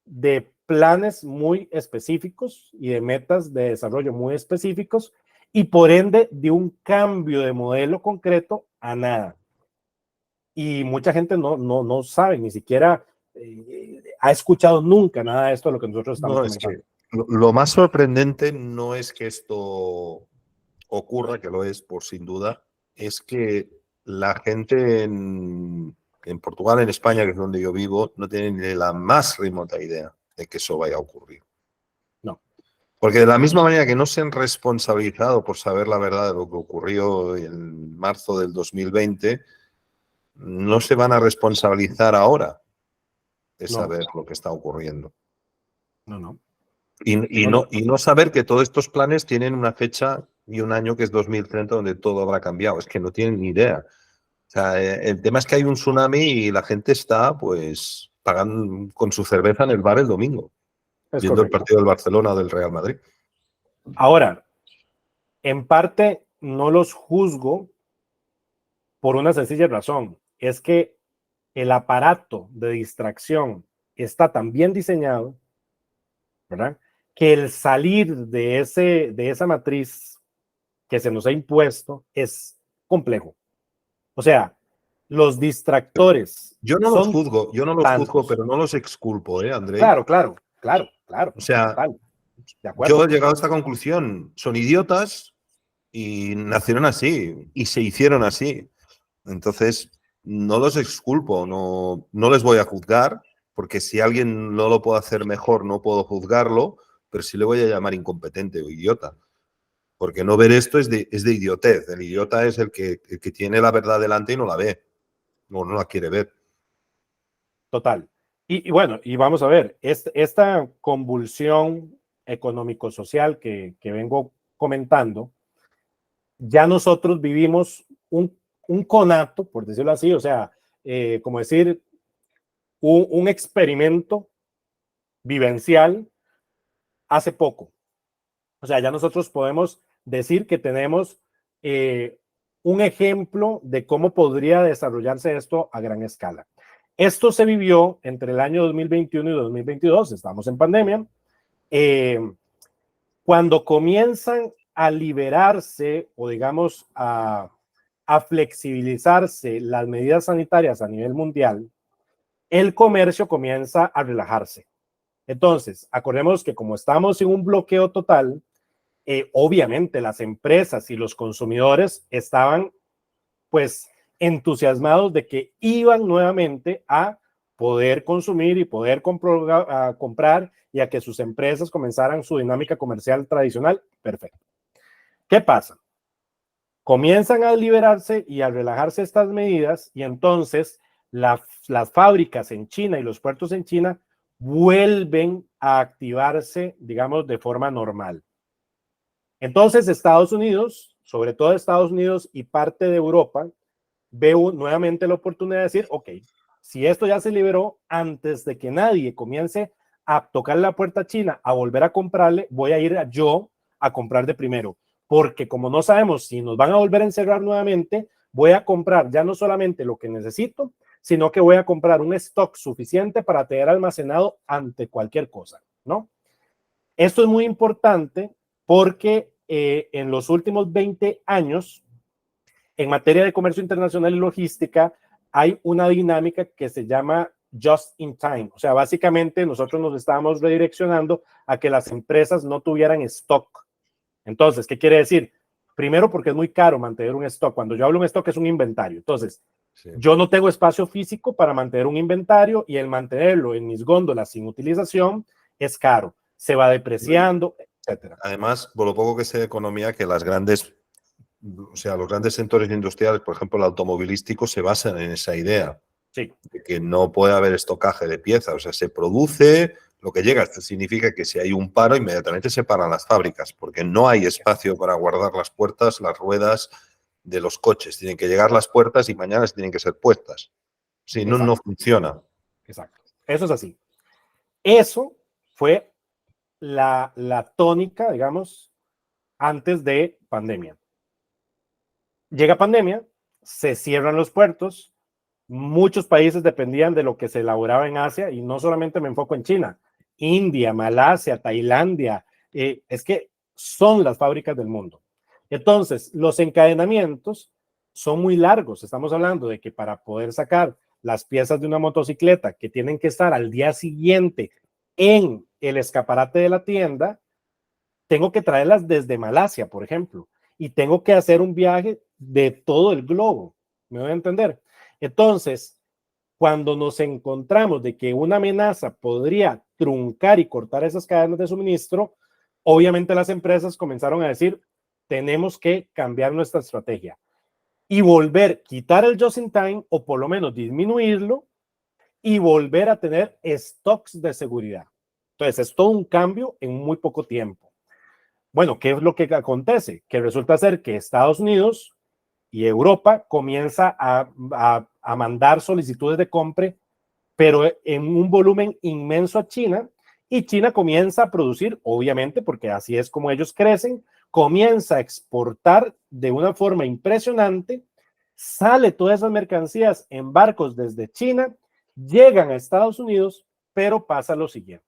de planes muy específicos y de metas de desarrollo muy específicos, y por ende de un cambio de modelo concreto a nada. Y mucha gente no sabe, ni siquiera ha escuchado nunca nada de esto de lo que nosotros estamos comentando. Es que lo más sorprendente no es que esto ocurra, que lo es por sin duda, es que la gente en Portugal, en España, que es donde yo vivo, no tiene ni la más remota idea de que eso vaya a ocurrir. No. Porque de la misma manera que no se han responsabilizado por saber la verdad de lo que ocurrió en marzo del 2020, no se van a responsabilizar ahora de saber lo que está ocurriendo. No. Y no saber que todos estos planes tienen una fecha y un año que es 2030 donde todo habrá cambiado. Es que no tienen ni idea. O sea, el tema es que hay un tsunami y la gente está pues pagando con su cerveza en el bar el domingo, viendo el partido del Barcelona o del Real Madrid. Ahora, en parte no los juzgo por una sencilla razón. Es que el aparato de distracción está tan bien diseñado, ¿verdad? Que el salir de esa matriz que se nos ha impuesto es complejo. O sea, los distractores. Yo no los juzgo, pero no los exculpo, André. Claro. O sea, total, yo he llegado a esta conclusión. Son idiotas y nacieron así y se hicieron así. Entonces, no los exculpo, no les voy a juzgar, porque si alguien no lo puede hacer mejor, no puedo juzgarlo, pero sí le voy a llamar incompetente o idiota. Porque no ver esto es de idiotez. El idiota es el que tiene la verdad delante y no la ve, no la quiere ver. Total. Y bueno, y vamos a ver, esta convulsión económico-social que vengo comentando, ya nosotros vivimos un conato, por decirlo así, o sea, como decir, un experimento vivencial hace poco. O sea, ya nosotros podemos decir que tenemos un ejemplo de cómo podría desarrollarse esto a gran escala. Esto se vivió entre el año 2021 y 2022, estamos en pandemia, cuando comienzan a liberarse o digamos a flexibilizarse las medidas sanitarias a nivel mundial, el comercio comienza a relajarse. Entonces, acordemos que como estamos en un bloqueo total, obviamente las empresas y los consumidores estaban pues entusiasmados de que iban nuevamente a poder consumir y poder comprar y a que sus empresas comenzaran su dinámica comercial tradicional. Perfecto. ¿Qué pasa? Comienzan a liberarse y a relajarse estas medidas y entonces las fábricas en China y los puertos en China vuelven a activarse, digamos, de forma normal. Entonces Estados Unidos, sobre todo Estados Unidos y parte de Europa, veo nuevamente la oportunidad de decir, ok, si esto ya se liberó, antes de que nadie comience a tocar la puerta a China, a volver a comprarle, voy a ir yo a comprar de primero, porque como no sabemos si nos van a volver a encerrar nuevamente, voy a comprar ya no solamente lo que necesito, sino que voy a comprar un stock suficiente para tener almacenado ante cualquier cosa, ¿no? Esto es muy importante porque en los últimos 20 años, en materia de comercio internacional y logística, hay una dinámica que se llama just in time. O sea, básicamente nosotros nos estábamos redireccionando a que las empresas no tuvieran stock. Entonces, ¿qué quiere decir? Primero, porque es muy caro mantener un stock. Cuando yo hablo de un stock es un inventario. Entonces, sí, yo no tengo espacio físico para mantener un inventario y el mantenerlo en mis góndolas sin utilización es caro. Se va depreciando, etcétera. Además, por lo poco que sé de economía, que las grandes, o sea, los grandes sectores industriales, por ejemplo, el automovilístico, se basan en esa idea. Sí. De que no puede haber estocaje de piezas. O sea, se produce lo que llega. Esto significa que si hay un paro, inmediatamente se paran las fábricas, porque no hay espacio para guardar las puertas, las ruedas de los coches. Tienen que llegar las puertas y mañana tienen que ser puestas. Si no, no funciona. Exacto. Eso es así. Eso fue la tónica, digamos, antes de pandemia. Llega pandemia, se cierran los puertos, muchos países dependían de lo que se elaboraba en Asia y no solamente me enfoco en China, India, Malasia, Tailandia, es que son las fábricas del mundo. Entonces, los encadenamientos son muy largos. Estamos hablando de que para poder sacar las piezas de una motocicleta que tienen que estar al día siguiente en el escaparate de la tienda, tengo que traerlas desde Malasia, por ejemplo, y tengo que hacer un viaje de todo el globo. ¿Me voy a entender? Entonces, cuando nos encontramos de que una amenaza podría truncar y cortar esas cadenas de suministro, obviamente las empresas comenzaron a decir, tenemos que cambiar nuestra estrategia y volver, quitar el just in time o por lo menos disminuirlo y volver a tener stocks de seguridad. Entonces, es todo un cambio en muy poco tiempo. Bueno, ¿qué es lo que acontece? Que resulta ser que Estados Unidos y Europa comienza a mandar solicitudes de compra, pero en un volumen inmenso a China, y China comienza a producir, obviamente, porque así es como ellos crecen, comienza a exportar de una forma impresionante, sale todas esas mercancías en barcos desde China, llegan a Estados Unidos, pero pasa lo siguiente.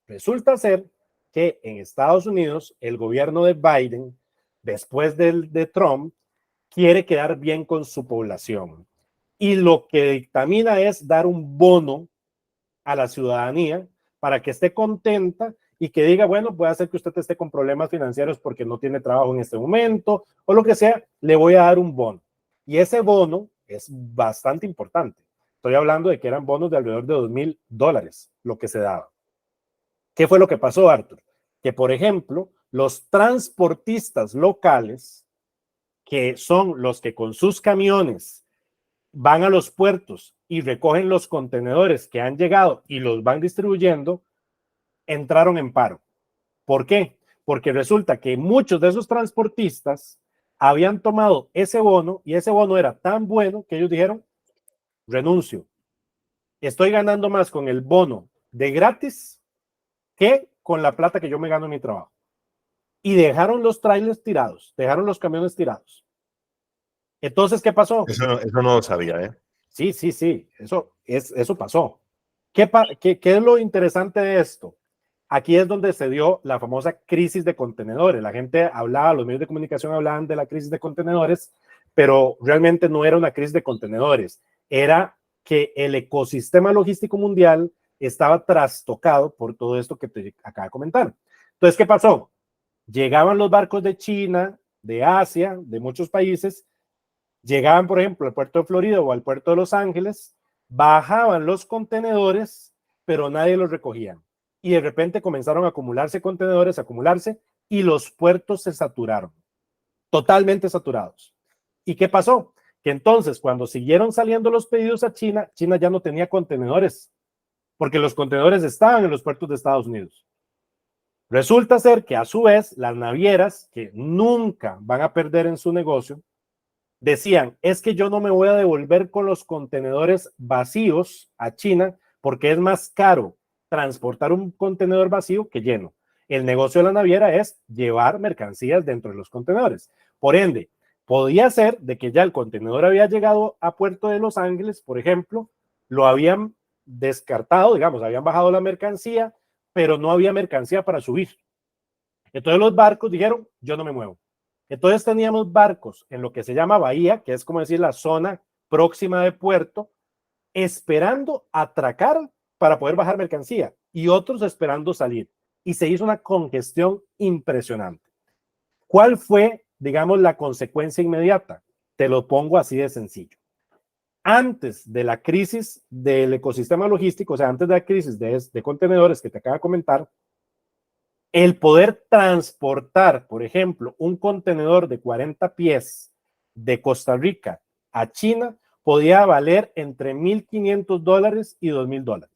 Resulta ser que en Estados Unidos el gobierno de Biden, después de Trump, quiere quedar bien con su población. Y lo que dictamina es dar un bono a la ciudadanía para que esté contenta y que diga, bueno, puede hacer que usted esté con problemas financieros porque no tiene trabajo en este momento o lo que sea, le voy a dar un bono. Y ese bono es bastante importante. Estoy hablando de que eran bonos de alrededor de $2,000 lo que se daba. ¿Qué fue lo que pasó, Arthur? Que, por ejemplo, los transportistas locales, que son los que con sus camiones van a los puertos y recogen los contenedores que han llegado y los van distribuyendo, entraron en paro. ¿Por qué? Porque resulta que muchos de esos transportistas habían tomado ese bono y ese bono era tan bueno que ellos dijeron, renuncio. Estoy ganando más con el bono de gratis ¿Qué? Con la plata que yo me gano en mi trabajo. Y dejaron los trailers tirados, dejaron los camiones tirados. Entonces, ¿qué pasó? Eso no lo sabía, ¿eh? Sí, eso pasó. ¿Qué es lo interesante de esto? Aquí es donde se dio la famosa crisis de contenedores. La gente hablaba, los medios de comunicación hablaban de la crisis de contenedores, pero realmente no era una crisis de contenedores. Era que el ecosistema logístico mundial estaba trastocado por todo esto que te acabo de comentar. Entonces, ¿qué pasó? Llegaban los barcos de China, de Asia, de muchos países, llegaban, por ejemplo, al puerto de Florida o al puerto de Los Ángeles, bajaban los contenedores, pero nadie los recogía. Y de repente comenzaron a acumularse contenedores, y los puertos se saturaron, totalmente saturados. ¿Y qué pasó? Que entonces, cuando siguieron saliendo los pedidos a China, China ya no tenía contenedores, porque los contenedores estaban en los puertos de Estados Unidos. Resulta ser que a su vez, las navieras, que nunca van a perder en su negocio, decían, es que yo no me voy a devolver con los contenedores vacíos a China porque es más caro transportar un contenedor vacío que lleno. El negocio de la naviera es llevar mercancías dentro de los contenedores. Por ende, podía ser de que ya el contenedor había llegado a Puerto de Los Ángeles, por ejemplo, lo habían descartado, digamos, habían bajado la mercancía, pero no había mercancía para subir. Entonces los barcos dijeron, yo no me muevo. Entonces teníamos barcos en lo que se llama bahía, que es como decir la zona próxima de puerto, esperando atracar para poder bajar mercancía y otros esperando salir. Y se hizo una congestión impresionante. ¿Cuál fue, digamos, la consecuencia inmediata? Te lo pongo así de sencillo. Antes de la crisis del ecosistema logístico, o sea, antes de la crisis de contenedores que te acabo de comentar, el poder transportar, por ejemplo, un contenedor de 40 pies de Costa Rica a China podía valer entre $1,500 y $2,000.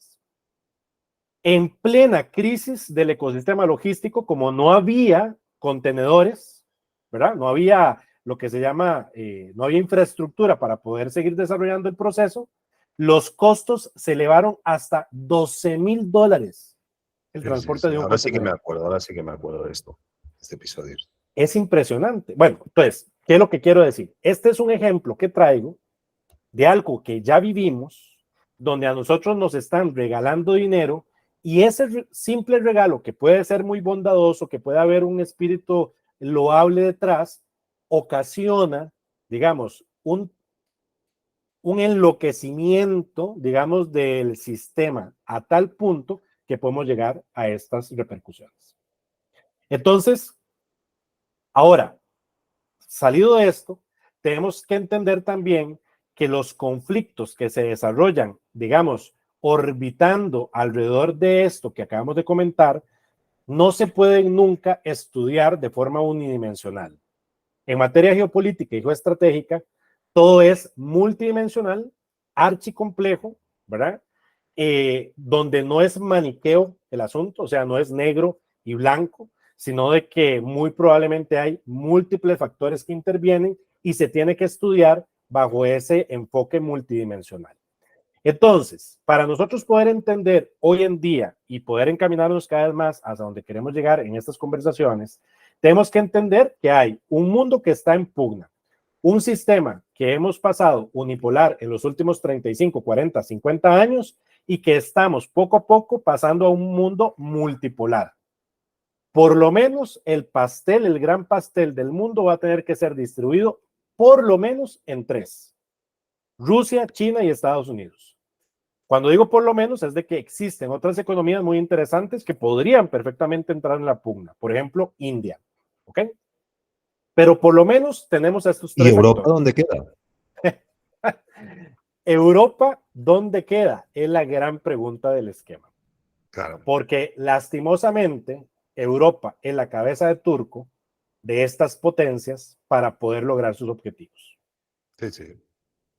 En plena crisis del ecosistema logístico, como no había contenedores, ¿verdad? No había lo que se llama, no había infraestructura para poder seguir desarrollando el proceso, los costos se elevaron hasta $12,000 el transporte de un Ahora sí que contenedor. ahora sí que me acuerdo de esto, de este episodio. Es impresionante. Bueno, entonces, ¿qué es lo que quiero decir? Este es un ejemplo que traigo de algo que ya vivimos, donde a nosotros nos están regalando dinero y ese simple regalo, que puede ser muy bondadoso, que puede haber un espíritu loable detrás, ocasiona, digamos, un enloquecimiento, digamos, del sistema a tal punto que podemos llegar a estas repercusiones. Entonces, ahora, salido de esto, tenemos que entender también que los conflictos que se desarrollan, digamos, orbitando alrededor de esto que acabamos de comentar, no se pueden nunca estudiar de forma unidimensional. En materia geopolítica y geoestratégica, todo es multidimensional, archicomplejo, ¿verdad? Donde no es maniqueo el asunto, o sea, no es negro y blanco, sino de que muy probablemente hay múltiples factores que intervienen y se tiene que estudiar bajo ese enfoque multidimensional. Entonces, para nosotros poder entender hoy en día y poder encaminarnos cada vez más hacia donde queremos llegar en estas conversaciones, tenemos que entender que hay un mundo que está en pugna, un sistema que hemos pasado unipolar en los últimos 35, 40, 50 años y que estamos poco a poco pasando a un mundo multipolar. Por lo menos el pastel, el gran pastel del mundo va a tener que ser distribuido por lo menos en 3: Rusia, China y Estados Unidos. Cuando digo por lo menos es de que existen otras economías muy interesantes que podrían perfectamente entrar en la pugna. Por ejemplo, India. ¿Ok? Pero por lo menos tenemos estos 3 ¿Y Europa actores. dónde queda? Europa, ¿dónde queda? Es la gran pregunta del esquema. Claro. Porque lastimosamente Europa es la cabeza de turco de estas potencias para poder lograr sus objetivos. Sí, sí.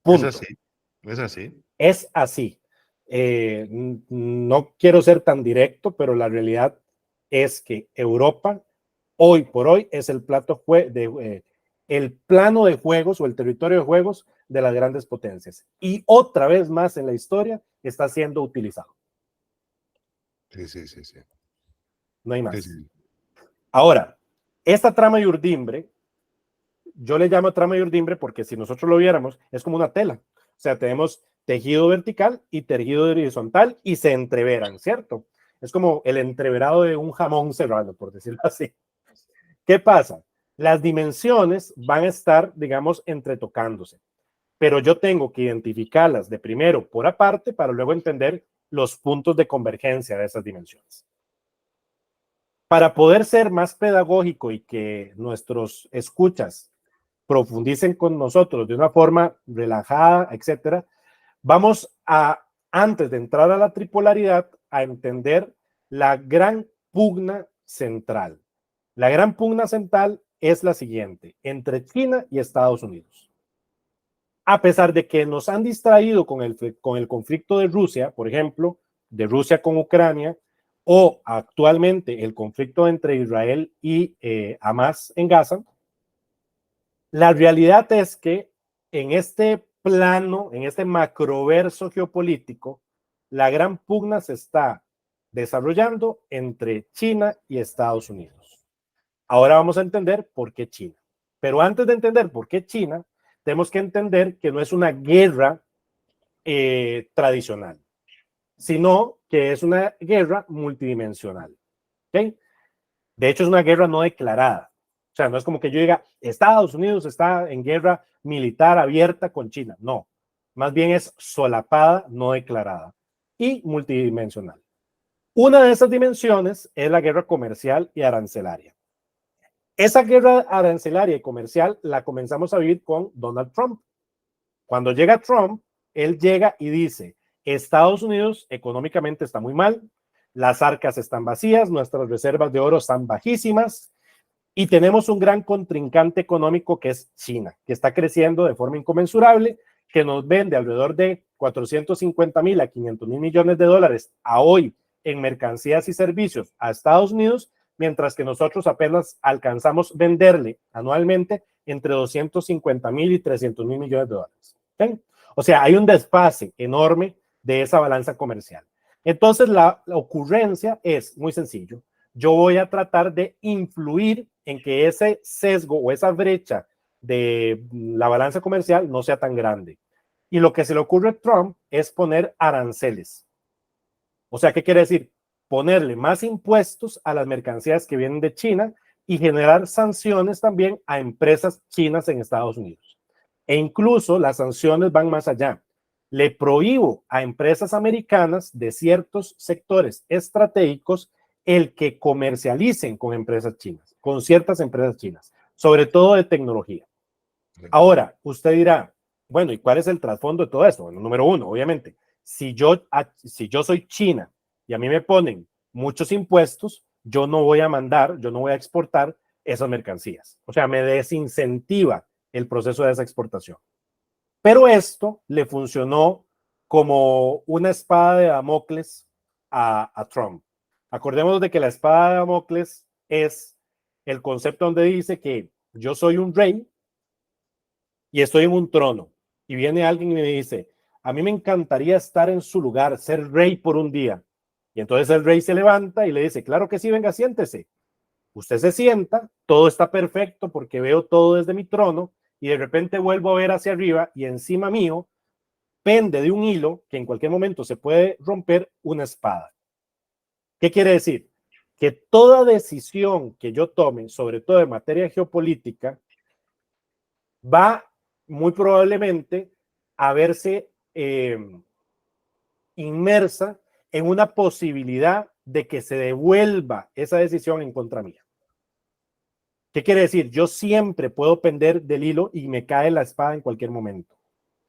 Punto. Es así. Es así. Es así. No quiero ser tan directo, pero la realidad es que Europa hoy por hoy es el el plano de juegos o el territorio de juegos de las grandes potencias. Y otra vez más en la historia está siendo utilizado. Sí, sí, sí, sí. no hay más. Sí, sí. Ahora, esta trama y urdimbre, yo le llamo trama y urdimbre porque si nosotros lo viéramos, es como una tela. O sea, tenemos tejido vertical y tejido horizontal y se entreveran, ¿cierto? Es como el entreverado de un jamón serrano, por decirlo así. ¿Qué pasa? Las dimensiones van a estar, digamos, entretocándose, pero yo tengo que identificarlas de primero por aparte para luego entender los puntos de convergencia de esas dimensiones. Para poder ser más pedagógico y que nuestros escuchas profundicen con nosotros de una forma relajada, etcétera, vamos a, antes de entrar a la tripolaridad, a entender la gran pugna central. La gran pugna central es la siguiente, entre China y Estados Unidos. A pesar de que nos han distraído con el conflicto de Rusia, por ejemplo, de Rusia con Ucrania, o actualmente el conflicto entre Israel y Hamas en Gaza, la realidad es que en este plano, en este macroverso geopolítico, la gran pugna se está desarrollando entre China y Estados Unidos. Ahora vamos a entender por qué China. Pero antes de entender por qué China, tenemos que entender que no es una guerra tradicional, sino que es una guerra multidimensional. ¿Okay? De hecho, es una guerra no declarada. O sea, no es como que yo diga, Estados Unidos está en guerra militar abierta con China. No, más bien es solapada, no declarada y multidimensional. Una de esas dimensiones es la guerra comercial y arancelaria. Esa guerra arancelaria y comercial la comenzamos a vivir con Donald Trump. Cuando llega Trump, él llega y dice, Estados Unidos económicamente está muy mal, las arcas están vacías, nuestras reservas de oro están bajísimas y tenemos un gran contrincante económico que es China, que está creciendo de forma inconmensurable, que nos vende alrededor de 450,000 a 500,000 millones de dólares a hoy en mercancías y servicios a Estados Unidos, mientras que nosotros apenas alcanzamos venderle anualmente entre 250,000 y 300,000 millones de dólares. ¿Okay? O sea, hay un desfase enorme de esa balanza comercial. Entonces, la ocurrencia es muy sencillo. Yo voy a tratar de influir en que ese sesgo o esa brecha de la balanza comercial no sea tan grande. Y lo que se le ocurre a Trump es poner aranceles. O sea, ¿qué quiere decir? Ponerle más impuestos a las mercancías que vienen de China y generar sanciones también a empresas chinas en Estados Unidos. E incluso las sanciones van más allá. Le prohíbo a empresas americanas de ciertos sectores estratégicos el que comercialicen con empresas chinas, con ciertas empresas chinas, sobre todo de tecnología. Ahora, usted dirá, bueno, ¿y cuál es el trasfondo de todo esto? Bueno, número uno, obviamente, si yo soy China y a mí me ponen muchos impuestos, yo no voy a exportar esas mercancías. O sea, me desincentiva el proceso de esa exportación. Pero esto le funcionó como una espada de Damocles a Trump. Acordémonos de que la espada de Damocles es el concepto donde dice que yo soy un rey y estoy en un trono. Y viene alguien y me dice, a mí me encantaría estar en su lugar, ser rey por un día. Y entonces el rey se levanta y le dice, claro que sí, venga, siéntese. Usted se sienta, todo está perfecto porque veo todo desde mi trono y de repente vuelvo a ver hacia arriba y encima mío pende de un hilo que en cualquier momento se puede romper una espada. ¿Qué quiere decir? Que toda decisión que yo tome, sobre todo en materia geopolítica, va muy probablemente a verse inmersa en una posibilidad de que se devuelva esa decisión en contra mía. ¿Qué quiere decir? Yo siempre puedo pender del hilo y me cae la espada en cualquier momento.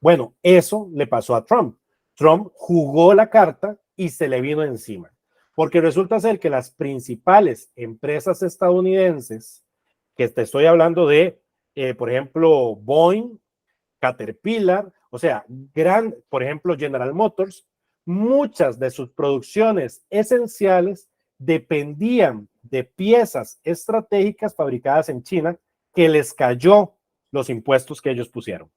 Bueno, eso le pasó a Trump. Trump jugó la carta y se le vino encima. Porque resulta ser que las principales empresas estadounidenses, que te estoy hablando de, por ejemplo, Boeing, Caterpillar, o sea, por ejemplo, General Motors, muchas de sus producciones esenciales dependían de piezas estratégicas fabricadas en China que les cayó los impuestos que ellos pusieron.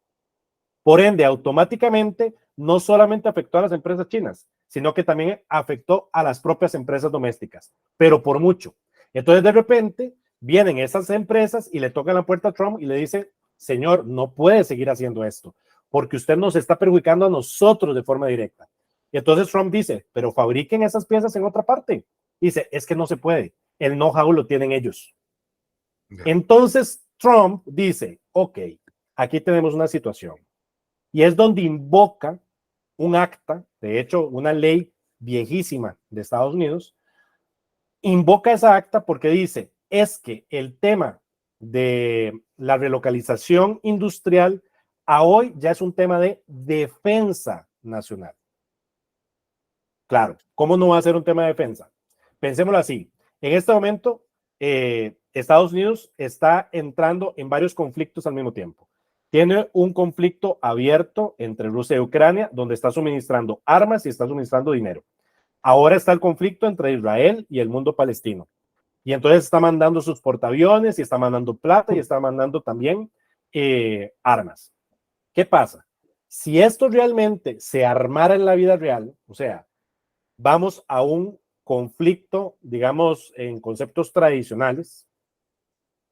Por ende, automáticamente no solamente afectó a las empresas chinas, sino que también afectó a las propias empresas domésticas, pero por mucho. Entonces, de repente, vienen esas empresas y le tocan la puerta a Trump y le dicen, señor, no puede seguir haciendo esto, porque usted nos está perjudicando a nosotros de forma directa. Y entonces Trump dice, pero fabriquen esas piezas en otra parte. Dice, es que no se puede, el know-how lo tienen ellos. Entonces Trump dice, ok, aquí tenemos una situación. Y es donde invoca un acta, de hecho, una ley viejísima de Estados Unidos, invoca esa acta porque dice, es que el tema de la relocalización industrial a hoy ya es un tema de defensa nacional. Claro, ¿cómo no va a ser un tema de defensa? Pensémoslo así, en este momento Estados Unidos está entrando en varios conflictos al mismo tiempo. Tiene un conflicto abierto entre Rusia y Ucrania, donde está suministrando armas y está suministrando dinero. Ahora está el conflicto entre Israel y el mundo palestino. Y entonces está mandando sus portaaviones y está mandando plata y está mandando también armas. ¿Qué pasa? Si esto realmente se armara en la vida real, o sea, vamos a un conflicto, digamos, en conceptos tradicionales,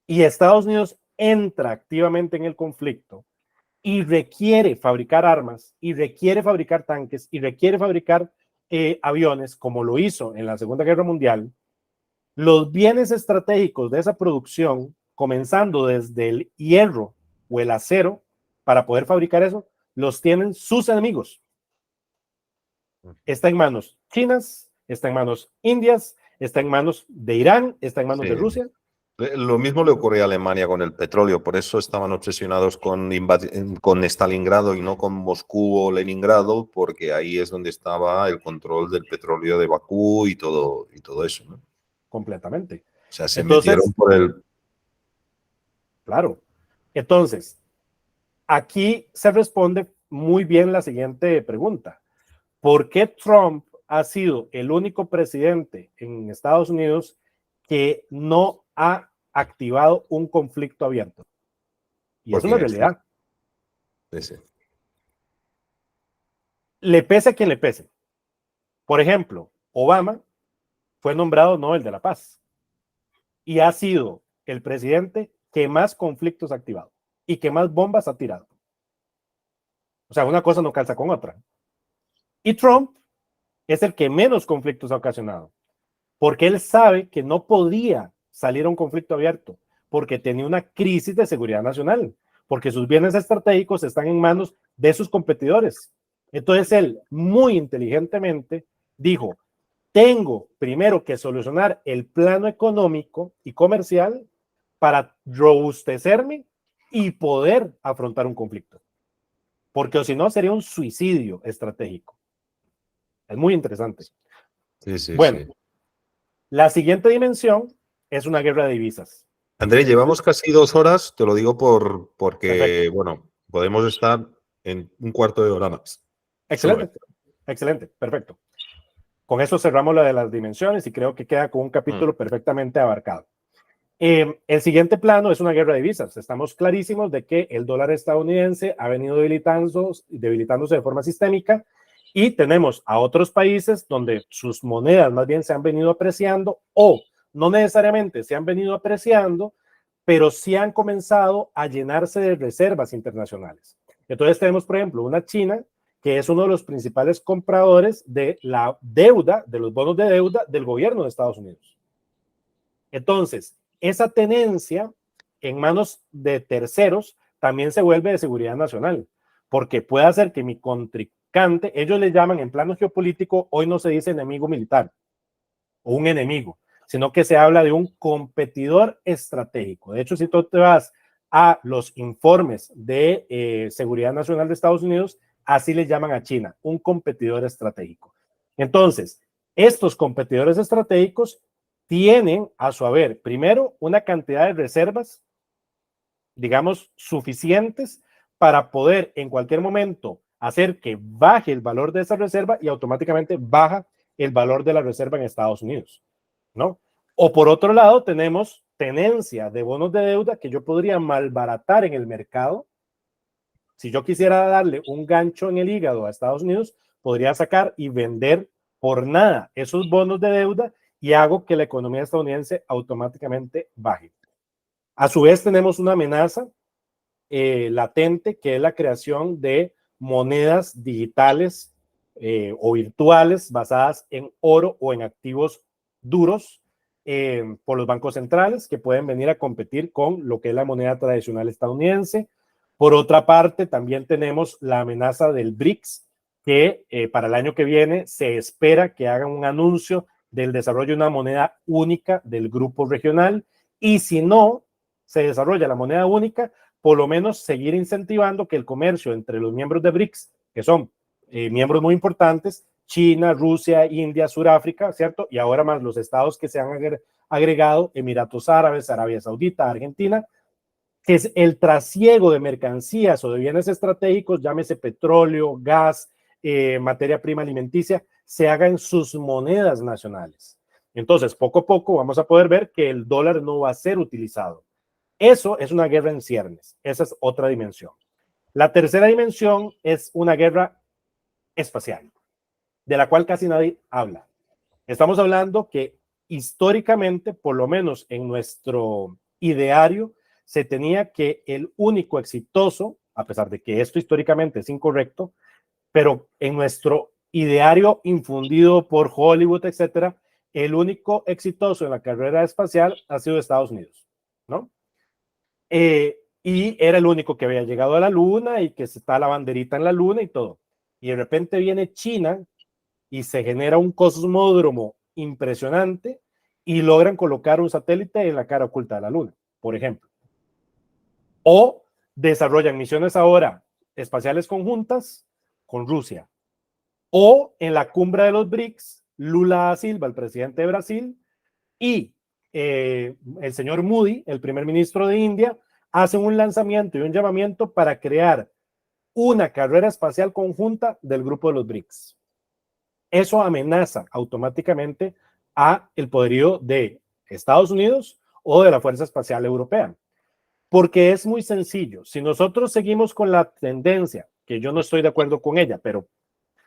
y Estados Unidos entra activamente en el conflicto y requiere fabricar armas, y requiere fabricar tanques, y requiere fabricar aviones, como lo hizo en la Segunda Guerra Mundial, los bienes estratégicos de esa producción, comenzando desde el hierro o el acero, para poder fabricar eso, los tienen sus enemigos. Está en manos chinas, está en manos indias, está en manos de Irán, está en manos de Rusia. Lo mismo le ocurrió a Alemania con el petróleo, por eso estaban obsesionados con Stalingrado y no con Moscú o Leningrado, porque ahí es donde estaba el control del petróleo de Bakú y todo eso, ¿no? Completamente. O sea, se metieron por el... Claro. Entonces, aquí se responde muy bien la siguiente pregunta. ¿Por qué Trump ha sido el único presidente en Estados Unidos que no ha activado un conflicto abierto? Y es una realidad. Sí. Le pese a quien le pese. Por ejemplo, Obama fue nombrado Nobel de la Paz y ha sido el presidente que más conflictos ha activado y que más bombas ha tirado. O sea, una cosa no calza con otra. Y Trump es el que menos conflictos ha ocasionado, porque él sabe que no podía salir a un conflicto abierto, porque tenía una crisis de seguridad nacional, porque sus bienes estratégicos están en manos de sus competidores. Entonces él, muy inteligentemente, dijo, tengo primero que solucionar el plano económico y comercial para robustecerme y poder afrontar un conflicto, porque si no sería un suicidio estratégico. Es muy interesante. Bueno, la siguiente dimensión es una guerra de divisas. André, llevamos casi 2 horas, te lo digo porque, perfecto. Bueno, podemos estar en un cuarto de hora más. Excelente, excelente, perfecto. Con eso cerramos la de las dimensiones y creo que queda con un capítulo perfectamente abarcado. El siguiente plano es una guerra de divisas. Estamos clarísimos de que el dólar estadounidense ha venido debilitándose de forma sistémica y tenemos a otros países donde sus monedas más bien se han venido apreciando o no necesariamente se han venido apreciando, pero sí han comenzado a llenarse de reservas internacionales. Entonces tenemos, por ejemplo, una China que es uno de los principales compradores de la deuda, de los bonos de deuda del gobierno de Estados Unidos. Entonces, esa tenencia en manos de terceros también se vuelve de seguridad nacional, porque puede hacer que mi contrincante, ellos le llaman en plano geopolítico, hoy no se dice enemigo militar o un enemigo, sino que se habla de un competidor estratégico. De hecho, si tú te vas a los informes de seguridad nacional de Estados Unidos, así le llaman a China, un competidor estratégico. Entonces, estos competidores estratégicos tienen a su haber, primero, una cantidad de reservas, digamos, suficientes para poder en cualquier momento hacer que baje el valor de esa reserva y automáticamente baja el valor de la reserva en Estados Unidos, ¿no? O por otro lado, tenemos tenencia de bonos de deuda que yo podría malbaratar en el mercado. Si yo quisiera darle un gancho en el hígado a Estados Unidos, podría sacar y vender por nada esos bonos de deuda y hago que la economía estadounidense automáticamente baje. A su vez tenemos una amenaza latente, que es la creación de monedas digitales o virtuales basadas en oro o en activos duros por los bancos centrales, que pueden venir a competir con lo que es la moneda tradicional estadounidense. Por otra parte, también tenemos la amenaza del BRICS, que para el año que viene se espera que hagan un anuncio del desarrollo de una moneda única del grupo regional, y si no se desarrolla la moneda única, por lo menos seguir incentivando que el comercio entre los miembros de BRICS, que son miembros muy importantes, China, Rusia, India, Sudáfrica, ¿cierto? Y ahora más los estados que se han agregado, Emiratos Árabes, Arabia Saudita, Argentina, que es el trasiego de mercancías o de bienes estratégicos, llámese petróleo, gas, materia prima alimenticia, se haga en sus monedas nacionales. Entonces, poco a poco vamos a poder ver que el dólar no va a ser utilizado. Eso es una guerra en ciernes. Esa es otra dimensión. La tercera dimensión es una guerra espacial, de la cual casi nadie habla. Estamos hablando que históricamente, por lo menos en nuestro ideario, se tenía que el único exitoso, a pesar de que esto históricamente es incorrecto, pero en nuestro ideario infundido por Hollywood, etcétera, el único exitoso en la carrera espacial ha sido Estados Unidos, ¿no? Y era el único que había llegado a la luna y que está la banderita en la luna y todo. Y de repente viene China y se genera un cosmódromo impresionante y logran colocar un satélite en la cara oculta de la luna, por ejemplo. O desarrollan misiones ahora espaciales conjuntas con Rusia. O en la cumbre de los BRICS, Lula da Silva, el presidente de Brasil, y el señor Modi, el primer ministro de India, hacen un lanzamiento y un llamamiento para crear una carrera espacial conjunta del grupo de los BRICS. Eso amenaza automáticamente a el poderío de Estados Unidos o de la Fuerza Espacial Europea. Porque es muy sencillo. Si nosotros seguimos con la tendencia, que yo no estoy de acuerdo con ella, pero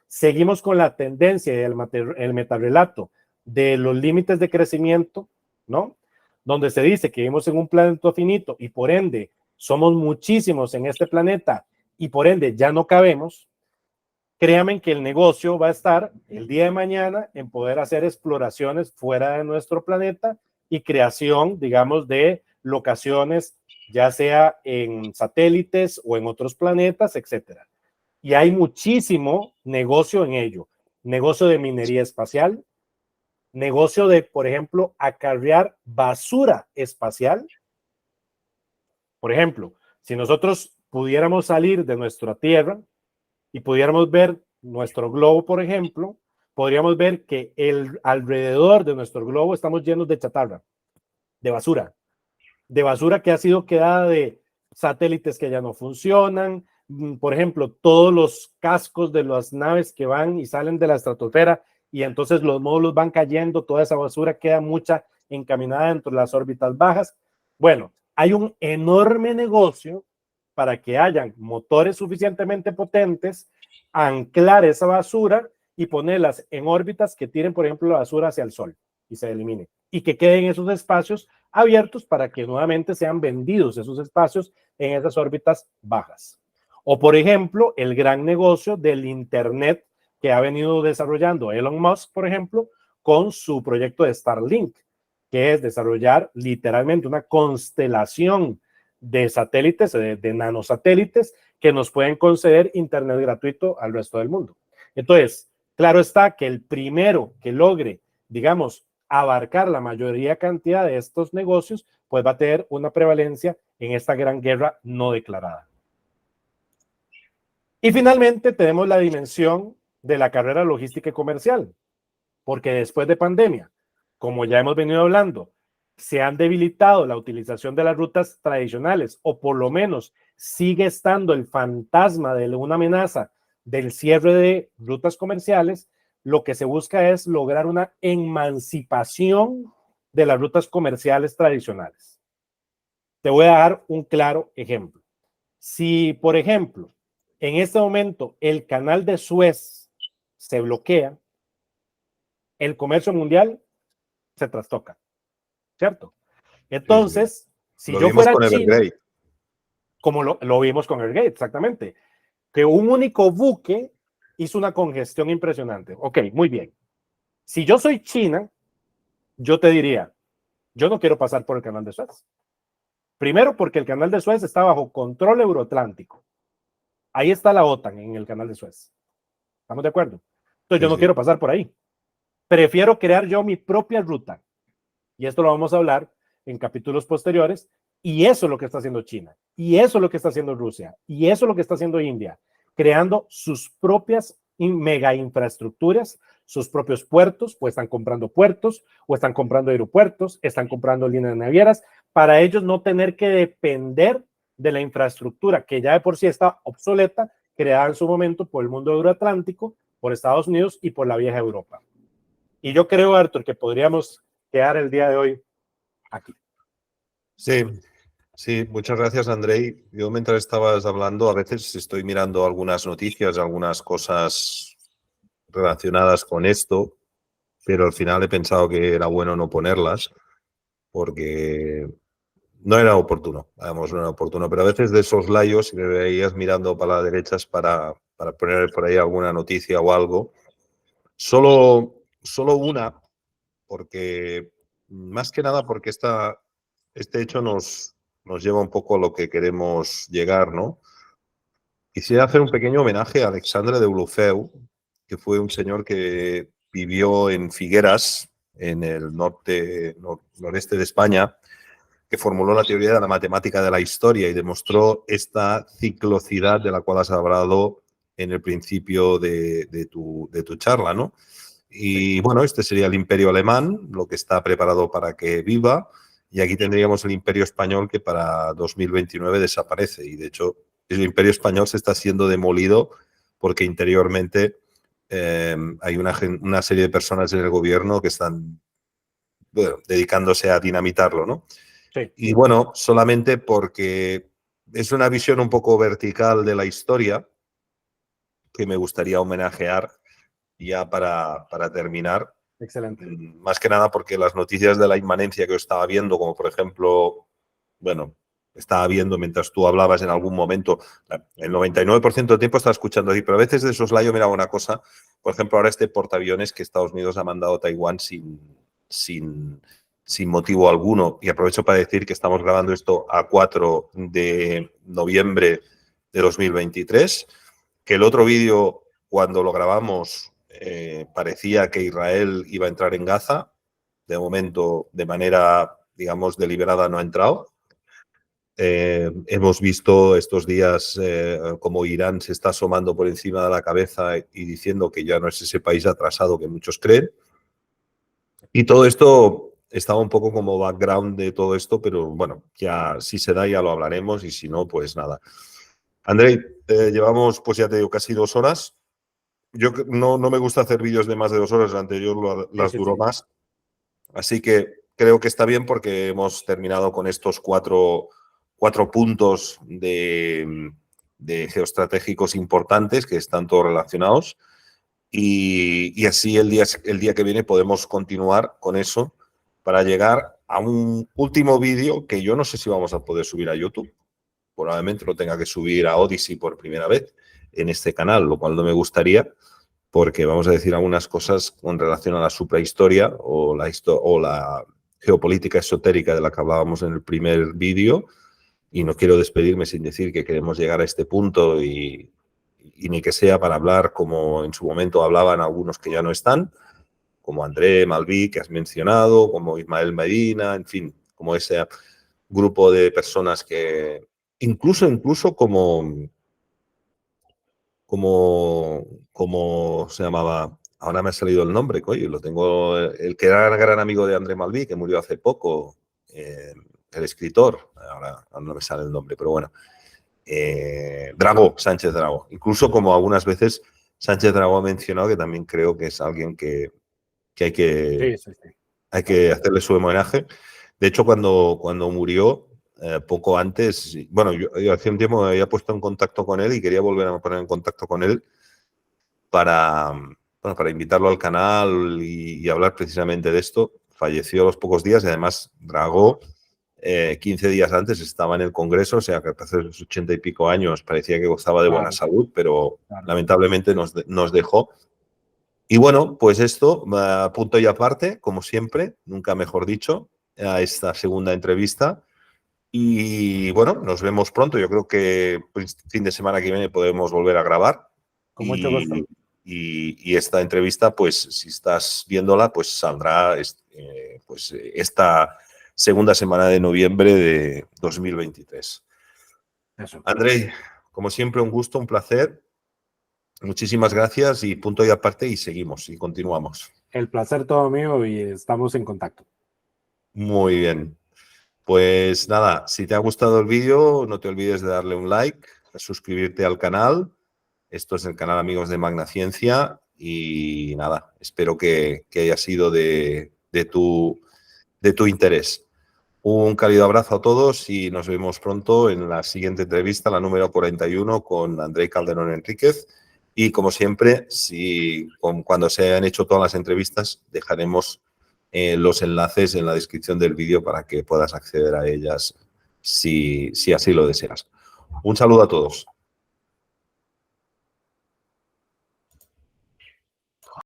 seguimos con la tendencia del el metarrelato de los límites de crecimiento, ¿no? Donde se dice que vivimos en un planeta finito y por ende somos muchísimos en este planeta y por ende ya no cabemos. Créanme que el negocio va a estar el día de mañana en poder hacer exploraciones fuera de nuestro planeta y creación, digamos, de locaciones, ya sea en satélites o en otros planetas, etcétera. Y hay muchísimo negocio en ello. Negocio de minería espacial, negocio de, por ejemplo, acarrear basura espacial. Por ejemplo, si nosotros pudiéramos salir de nuestra Tierra y pudiéramos ver nuestro globo, por ejemplo, podríamos ver que alrededor de nuestro globo estamos llenos de chatarra, de basura que ha sido quedada de satélites que ya no funcionan. Por ejemplo, todos los cascos de las naves que van y salen de la estratosfera y entonces los módulos van cayendo, toda esa basura queda mucha encaminada dentro de las órbitas bajas. Bueno, hay un enorme negocio para que hayan motores suficientemente potentes, anclar esa basura y ponerlas en órbitas que tiren, por ejemplo, la basura hacia el sol y se elimine. Y que queden esos espacios abiertos para que nuevamente sean vendidos esos espacios en esas órbitas bajas. O, por ejemplo, el gran negocio del Internet que ha venido desarrollando Elon Musk, por ejemplo, con su proyecto de Starlink, que es desarrollar literalmente una constelación de satélites, de nanosatélites, que nos pueden conceder Internet gratuito al resto del mundo. Entonces, claro está que el primero que logre, digamos, abarcar la mayoría cantidad de estos negocios, pues va a tener una prevalencia en esta gran guerra no declarada. Y finalmente tenemos la dimensión de la carrera logística y comercial, porque después de pandemia, como ya hemos venido hablando, se han debilitado la utilización de las rutas tradicionales, o por lo menos sigue estando el fantasma de una amenaza del cierre de rutas comerciales. Lo que se busca es lograr una emancipación de las rutas comerciales tradicionales. Te voy a dar un claro ejemplo. Si, por ejemplo, en este momento el canal de Suez se bloquea, el comercio mundial se trastoca, ¿cierto? Entonces, sí. si Lo yo vimos fuera con China, Evergrande. como lo vimos con Airgate, exactamente, que un único buque hizo una congestión impresionante. Ok, muy bien. Si yo soy China, yo te diría, yo no quiero pasar por el canal de Suez. Primero, porque el canal de Suez está bajo control euroatlántico. Ahí está la OTAN en el canal de Suez. ¿Estamos de acuerdo? Entonces yo no quiero pasar por ahí. Prefiero crear yo mi propia ruta. Y esto lo vamos a hablar en capítulos posteriores. Y eso es lo que está haciendo China. Y eso es lo que está haciendo Rusia. Y eso es lo que está haciendo India. Creando sus propias mega infraestructuras, sus propios puertos, o están comprando puertos, o están comprando aeropuertos, están comprando líneas navieras, para ellos no tener que depender de la infraestructura que ya de por sí está obsoleta, creada en su momento por el mundo euroatlántico, por Estados Unidos y por la vieja Europa. Y yo creo, Arthur, que podríamos quedar el día de hoy aquí. Sí, sí, muchas gracias, Andrei. Yo mientras estabas hablando, a veces estoy mirando algunas noticias, algunas cosas relacionadas con esto, pero al final he pensado que era bueno no ponerlas porque no era oportuno, vamos, no era oportuno, pero a veces de esos layos, si me veías mirando para la derecha es para poner por ahí alguna noticia o algo. Solo una, porque más que nada porque este hecho nos lleva un poco a lo que queremos llegar, ¿no? Quisiera hacer un pequeño homenaje a Alexandre de Deulofeu, que fue un señor que vivió en Figueras, en el noreste de España, que formuló la teoría de la matemática de la historia y demostró esta ciclocidad de la cual has hablado en el principio de tu charla, ¿no? Y bueno, este sería el imperio alemán, lo que está preparado para que viva, y aquí tendríamos el imperio español que para 2029 desaparece, y de hecho el imperio español se está siendo demolido porque interiormente hay una serie de personas en el gobierno que están, bueno, dedicándose a dinamitarlo, ¿no? Sí. Y bueno, solamente porque es una visión un poco vertical de la historia que me gustaría homenajear ya para terminar. Excelente. Más que nada porque las noticias de la inmanencia que yo estaba viendo, como por ejemplo, bueno, estaba viendo mientras tú hablabas en algún momento, el 99% del tiempo estaba escuchando ahí, pero a veces de soslayo miraba una cosa, por ejemplo, ahora este portaaviones que Estados Unidos ha mandado a Taiwán sin motivo alguno, y aprovecho para decir que estamos grabando esto a 4 de noviembre de 2023, que el otro vídeo, cuando lo grabamos, parecía que Israel iba a entrar en Gaza. De momento, de manera, digamos, deliberada no ha entrado. Hemos visto estos días cómo Irán se está asomando por encima de la cabeza y diciendo que ya no es ese país atrasado que muchos creen. Y todo esto estaba un poco como background de todo esto, pero bueno, ya si se da ya lo hablaremos y si no, pues nada. Andrei, llevamos, pues ya te digo, casi 2 horas. Yo no me gusta hacer vídeos de más de 2 horas, el anterior las duró más. Así que creo que está bien porque hemos terminado con estos cuatro puntos de geoestratégicos importantes que están todos relacionados. Y así el día que viene podemos continuar con eso para llegar a un último vídeo que yo no sé si vamos a poder subir a YouTube. Probablemente lo tenga que subir a Odyssey por primera vez en este canal, lo cual no me gustaría, porque vamos a decir algunas cosas con relación a la suprahistoria o la geopolítica esotérica de la que hablábamos en el primer vídeo, y no quiero despedirme sin decir que queremos llegar a este punto y ni que sea para hablar como en su momento hablaban algunos que ya no están, como André Malví, que has mencionado, como Ismael Medina, en fin, como ese grupo de personas que incluso como se llamaba, ahora me ha salido el nombre, coño, lo tengo, el que era gran amigo de André Malví, que murió hace poco, el escritor, ahora no me sale el nombre, pero bueno, Dragó, Sánchez Dragó. Incluso como algunas veces Sánchez Dragó ha mencionado que también creo que es alguien que hay que, Sí. hay que hacerle su homenaje. De hecho, cuando murió, poco antes, bueno, yo hace un tiempo me había puesto en contacto con él y quería volver a poner en contacto con él para bueno, para invitarlo al canal y hablar precisamente de esto. Falleció a los pocos días y además Dragó 15 días antes estaba en el Congreso, o sea que hace sus 80 y pico años parecía que gozaba de buena salud, pero lamentablemente nos dejó. Y bueno, pues esto, punto y aparte, como siempre, nunca mejor dicho, a esta segunda entrevista. Y bueno, nos vemos pronto. Yo creo que pues, fin de semana que viene podemos volver a grabar. Con mucho gusto. Y esta entrevista, pues si estás viéndola, pues saldrá pues, esta segunda semana de noviembre de 2023. Eso. Andrei, como siempre, un gusto, un placer. Muchísimas gracias y punto y aparte y seguimos y continuamos. El placer todo mío y estamos en contacto. Muy bien. Pues nada, si te ha gustado el vídeo, no te olvides de darle un like, suscribirte al canal. Esto es el canal Amigos de Magna Ciencia y nada, espero que haya sido de tu interés. Un cálido abrazo a todos y nos vemos pronto en la siguiente entrevista, la número 41, con Andrei Calderón Enríquez. Y como siempre, cuando se hayan hecho todas las entrevistas, dejaremos los enlaces en la descripción del vídeo para que puedas acceder a ellas si así lo deseas. Un saludo a todos.